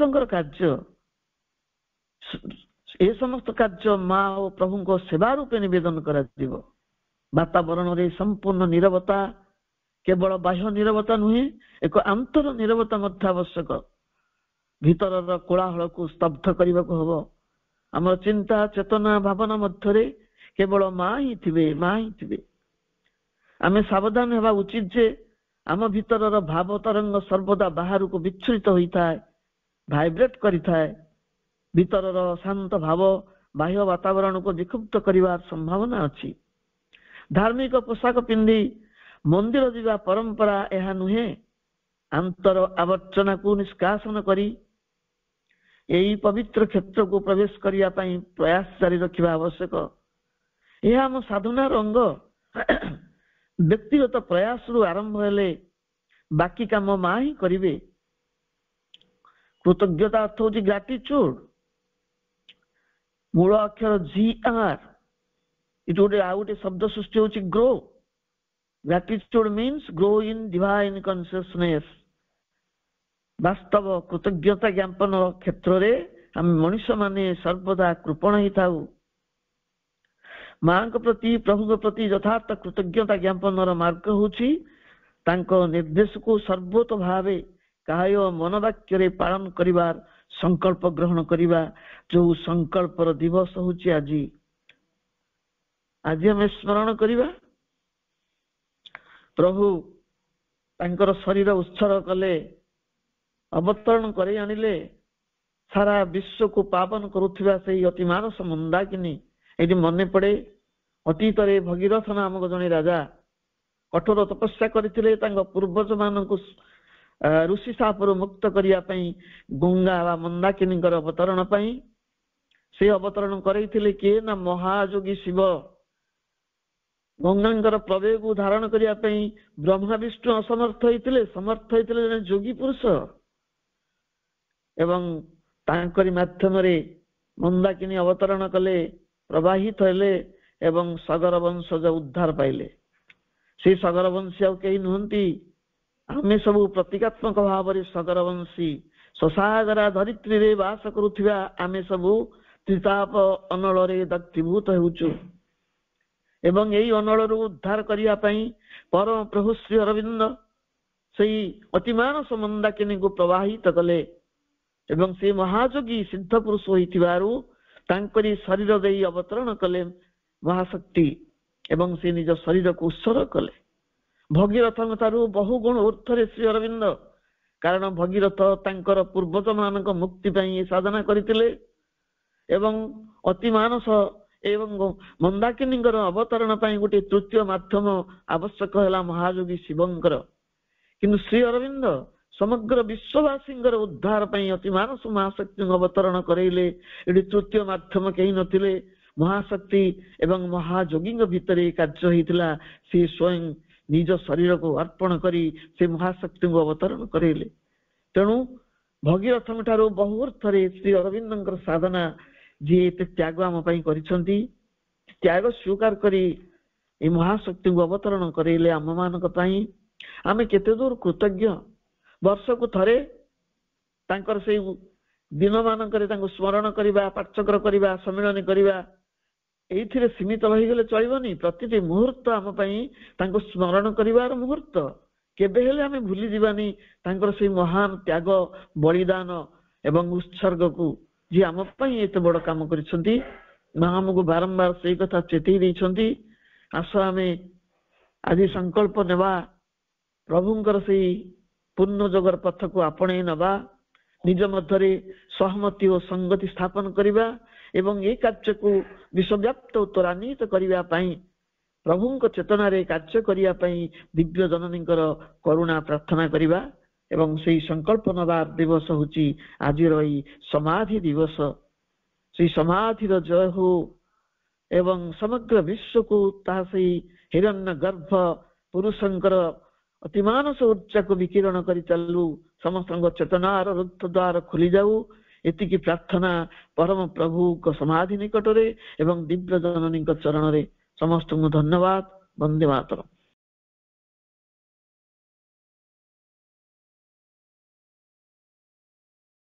कार्य माँ और प्रभु को सेवा रूपे निवेदन कर। वातावरण रे संपूर्ण नीरवता, केवल बाह्य नीरवता नुहे, एक आंतर नीरवता मध्य आवश्यक। भीतर कोलाहल को स्तब्ध करने को हम आम चिंता चेतना भावना मध्य केवल माँ ही थे, माँ ही थे। आम सावधान होगा उचित जे आम भीतर भाव तरंग सर्वदा बाहर को विच्छुरित होता है, भाइब्रेट करता है। भीतर शांत भाव बाह्य वातावरण को विक्षुब्ध करने संभावना अच्छी। धार्मिक पोशाक पिंधि मंदिर जीवा परंपरा यह नुहे। अंतर आवर्जना को निष्कासन करी यही पवित्र क्षेत्र को प्रवेश करने प्रयास जारी रखा आवश्यक। यह आम साधनार अंग। व्यक्तिगत प्रयास रु आरंभ हेले बाकी काम माँ ही करिवे। कृतज्ञता अर्थ होची ग्रैटिट्यूड। मूल अक्षर GR, इट गोटे आउ गोटे शब्द सृष्टि होची grow. Gratitude means grow in divine consciousness. वास्तव कृतज्ञता ज्ञापन क्षेत्र में आम मनुष्य माने सर्वदा कृपण ही थाउ। माँ प्रति प्रभु प्रति यथार्थ कृतज्ञता ज्ञापन मार्ग होची तांको निर्देश को सर्वोत भावे काय मनोवाक्य पालन करिवार संकल्प ग्रहण करिवा। जो संकल्पर दिवस होची आज आम स्मरण करिवा। प्रभु तांकर शरीर उत्सर्ग कले ଅବତରଣ କରି ଆଣିଲେ ସାରା ବିଶ୍ୱକୁ ପାବନ କରୁଥିବା ସେଇ ଅତି ମାନସ ମନ୍ଦାକିନୀ ଏଠି ମନେ ପଡେ। ଅତୀତରେ ଭଗୀରଥ ନାମକ ଜଣେ ରାଜା କଠୋର ତପସ୍ୟା କରିଥିଲେ ତାଙ୍କ ପୂର୍ବଜ ମାନଙ୍କୁ ଋଷି ଶାପରୁ ମୁକ୍ତ କରିବା ପାଇଁ, ଗଙ୍ଗା ବା ମନ୍ଦାକିନୀଙ୍କର ଅବତରଣ ପାଇଁ। ସେ ଅବତରଣ କରାଇଥିଲେ କିଏ ନା ମହାଯୋଗୀ ଶିବ। ଗଙ୍ଗାଙ୍କର ପ୍ରବେଗକୁ ଧାରଣ କରିବା ପାଇଁ ବ୍ରହ୍ମା ବିଷ୍ଣୁ ଅସମର୍ଥ ହେଇଥିଲେ, ସମର୍ଥ ହେଇଥିଲେ ଜଣେ ଯୋଗୀ ପୁରୁଷ। ଏବଂ ତାଙ୍କରି ମାଧ୍ୟମରେ ମନ୍ଦାକିନୀ ଅବତରଣ କଲେ, ପ୍ରବାହିତ ହେଲେ ଏବଂ ସଗର ବଂଶଜ ଉଦ୍ଧାର ପାଇଲେ। ସେ ସଗର ବଂଶୀ ଆଉ କେହି ନୁହନ୍ତି, ଆମେ ସବୁ ପ୍ରତୀକାତ୍ମକ ଭାବରେ ସଗର ବଂଶୀ। ଶଶାଗରା ଧରିତ୍ରୀରେ ବାସ କରୁଥିବା ଆମେ ସବୁ ତ୍ରିତାପ ଅନଳରେ ଦଗ୍ଧୀଭୂତ ହେଉଛୁ। ଏବଂ ଏଇ ଅନଳରୁ ଉଦ୍ଧାର କରିବା ପାଇଁ ପରମ ପ୍ରଭୁ ଶ୍ରୀ ଅରବିନ୍ଦ ସେଇ ଅତିମାନସ ମନ୍ଦାକିନୀକୁ ପ୍ରବାହିତ କଲେ। ଏବଂ ସେ ମହାଯୋଗୀ ସିଦ୍ଧ ପୁରୁଷ ହୋଇଥିବାରୁ ତାଙ୍କରି ଶରୀର ଦେଇ ଅବତରଣ କଲେ ମହାଶକ୍ତି ଏବଂ ସେ ନିଜ ଶରୀରକୁ ଉତ୍ସର୍ଗ କଲେ। ଭଗୀରଥଙ୍କ ଠାରୁ ବହୁ ଗୁଣ ଉର୍ଦ୍ଧ୍ୱରେ ଶ୍ରୀ ଅରବିନ୍ଦ, କାରଣ ଭଗୀରଥ ତାଙ୍କର ପୂର୍ବଜ ମାନଙ୍କ ମୁକ୍ତି ପାଇଁ ସାଧନା କରିଥିଲେ ଏବଂ ଅତି ମାନସ ଏବଂ ମନ୍ଦାକିନୀଙ୍କର ଅବତରଣ ପାଇଁ ଗୋଟିଏ ତୃତୀୟ ମାଧ୍ୟମ ଆବଶ୍ୟକ ହେଲା ମହାଯୋଗୀ ଶିବଙ୍କର। କିନ୍ତୁ ଶ୍ରୀ ଅରବିନ୍ଦ ସମଗ୍ର ବିଶ୍ୱବାସୀଙ୍କର ଉଦ୍ଧାର ପାଇଁ ଅତି ମାନସ ମହାଶକ୍ତିଙ୍କୁ ଅବତରଣ କରାଇଲେ। ଏଠି ତୃତୀୟ ମାଧ୍ୟମ କେହି ନଥିଲେ, ମହାଶକ୍ତି ଏବଂ ମହାଯୋଗୀଙ୍କ ଭିତରେ କାର୍ଯ୍ୟ ହେଇଥିଲା। ସେ ସ୍ୱୟଂ ନିଜ ଶରୀରକୁ ଅର୍ପଣ କରି ସେ ମହାଶକ୍ତିଙ୍କୁ ଅବତରଣ କରାଇଲେ। ତେଣୁ ଭଗୀରଥଙ୍କ ଠାରୁ ବହୁ ଅର୍ଥରେ ଶ୍ରୀ ଅରବିନ୍ଦଙ୍କର ସାଧନା, ଯିଏ ଏତେ ତ୍ୟାଗ ଆମ ପାଇଁ କରିଛନ୍ତି, ତ୍ୟାଗ ସ୍ୱୀକାର କରି ଏ ମହାଶକ୍ତିଙ୍କୁ ଅବତରଣ କରାଇଲେ ଆମ ମାନଙ୍କ ପାଇଁ। ଆମେ କେତେ ଦୂର କୃତଜ୍ଞ। ବର୍ଷକୁ ଥରେ ତାଙ୍କର ସେଇ ଦିନ ମାନଙ୍କରେ ତାଙ୍କୁ ସ୍ମରଣ କରିବା, ପାଠଚକ୍ର କରିବା, ସମ୍ମିଳନୀ କରିବା, ଏଇଥିରେ ସୀମିତ ରହିଗଲେ ଚଳିବନି। ପ୍ରତିଟି ମୁହୂର୍ତ୍ତ ଆମ ପାଇଁ ତାଙ୍କୁ ସ୍ମରଣ କରିବାର ମୁହୂର୍ତ୍ତ। କେବେ ହେଲେ ଆମେ ଭୁଲି ଯିବାନି ତାଙ୍କର ସେଇ ମହାନ ତ୍ୟାଗ, ବଳିଦାନ ଏବଂ ଉତ୍ସର୍ଗକୁ, ଯିଏ ଆମ ପାଇଁ ଏତେ ବଡ କାମ କରିଛନ୍ତି। ମା ଆମକୁ ବାରମ୍ବାର ସେଇ କଥା ଚେତେଇ ଦେଇଛନ୍ତି। ଆସ ଆମେ ଆଜି ସଂକଳ୍ପ ନେବା, ପ୍ରଭୁଙ୍କର ସେଇ ପୂର୍ଣ୍ଣ ଯୋଗର ପଥକୁ ଆପଣେଇ ନେବା, ନିଜ ମଧ୍ୟରେ ସହମତି ଓ ସଂଗତି ସ୍ଥାପନ କରିବା ଏବଂ ଏ କାର୍ଯ୍ୟକୁ ବିଶ୍ୱବ୍ୟାପ୍ତ ତ୍ୱରାନ୍ୱିତ କରିବା ପାଇଁ, ପ୍ରଭୁଙ୍କ ଚେତନାରେ କାର୍ଯ୍ୟ କରିବା ପାଇଁ ଦିବ୍ୟ ଜନନୀଙ୍କର କରୁଣା ପ୍ରାର୍ଥନା କରିବା। ଏବଂ ସେଇ ସଂକଳ୍ପ ନେବା ଦିବସ ହଉଛି ଆଜିର ଏଇ ସମାଧି ଦିବସ। ସେଇ ସମାଧିର ଜୟ ହଉ ଏବଂ ସମଗ୍ର ବିଶ୍ୱକୁ ତାହା ସେଇ ହିରଣ୍ୟ ଗର୍ଭ ପୁରୁଷଙ୍କର ଅତିମାନସ ଉର୍ଜାକୁ ବିକିରଣ କରି ଚାଲୁ, ସମସ୍ତଙ୍କ ଚେତନାର ରୁଦ୍ଧ ଦ୍ୱାର ଖୋଲି ଯାଉ। ଏତିକି ପ୍ରାର୍ଥନା ପରମ ପ୍ରଭୁଙ୍କ ସମାଧି ନିକଟରେ ଏବଂ ଦିବ୍ୟ ଜନନୀଙ୍କ ଚରଣରେ। ସମସ୍ତଙ୍କୁ ଧନ୍ୟବାଦ। ବନ୍ଦେ ମାତରମ୍।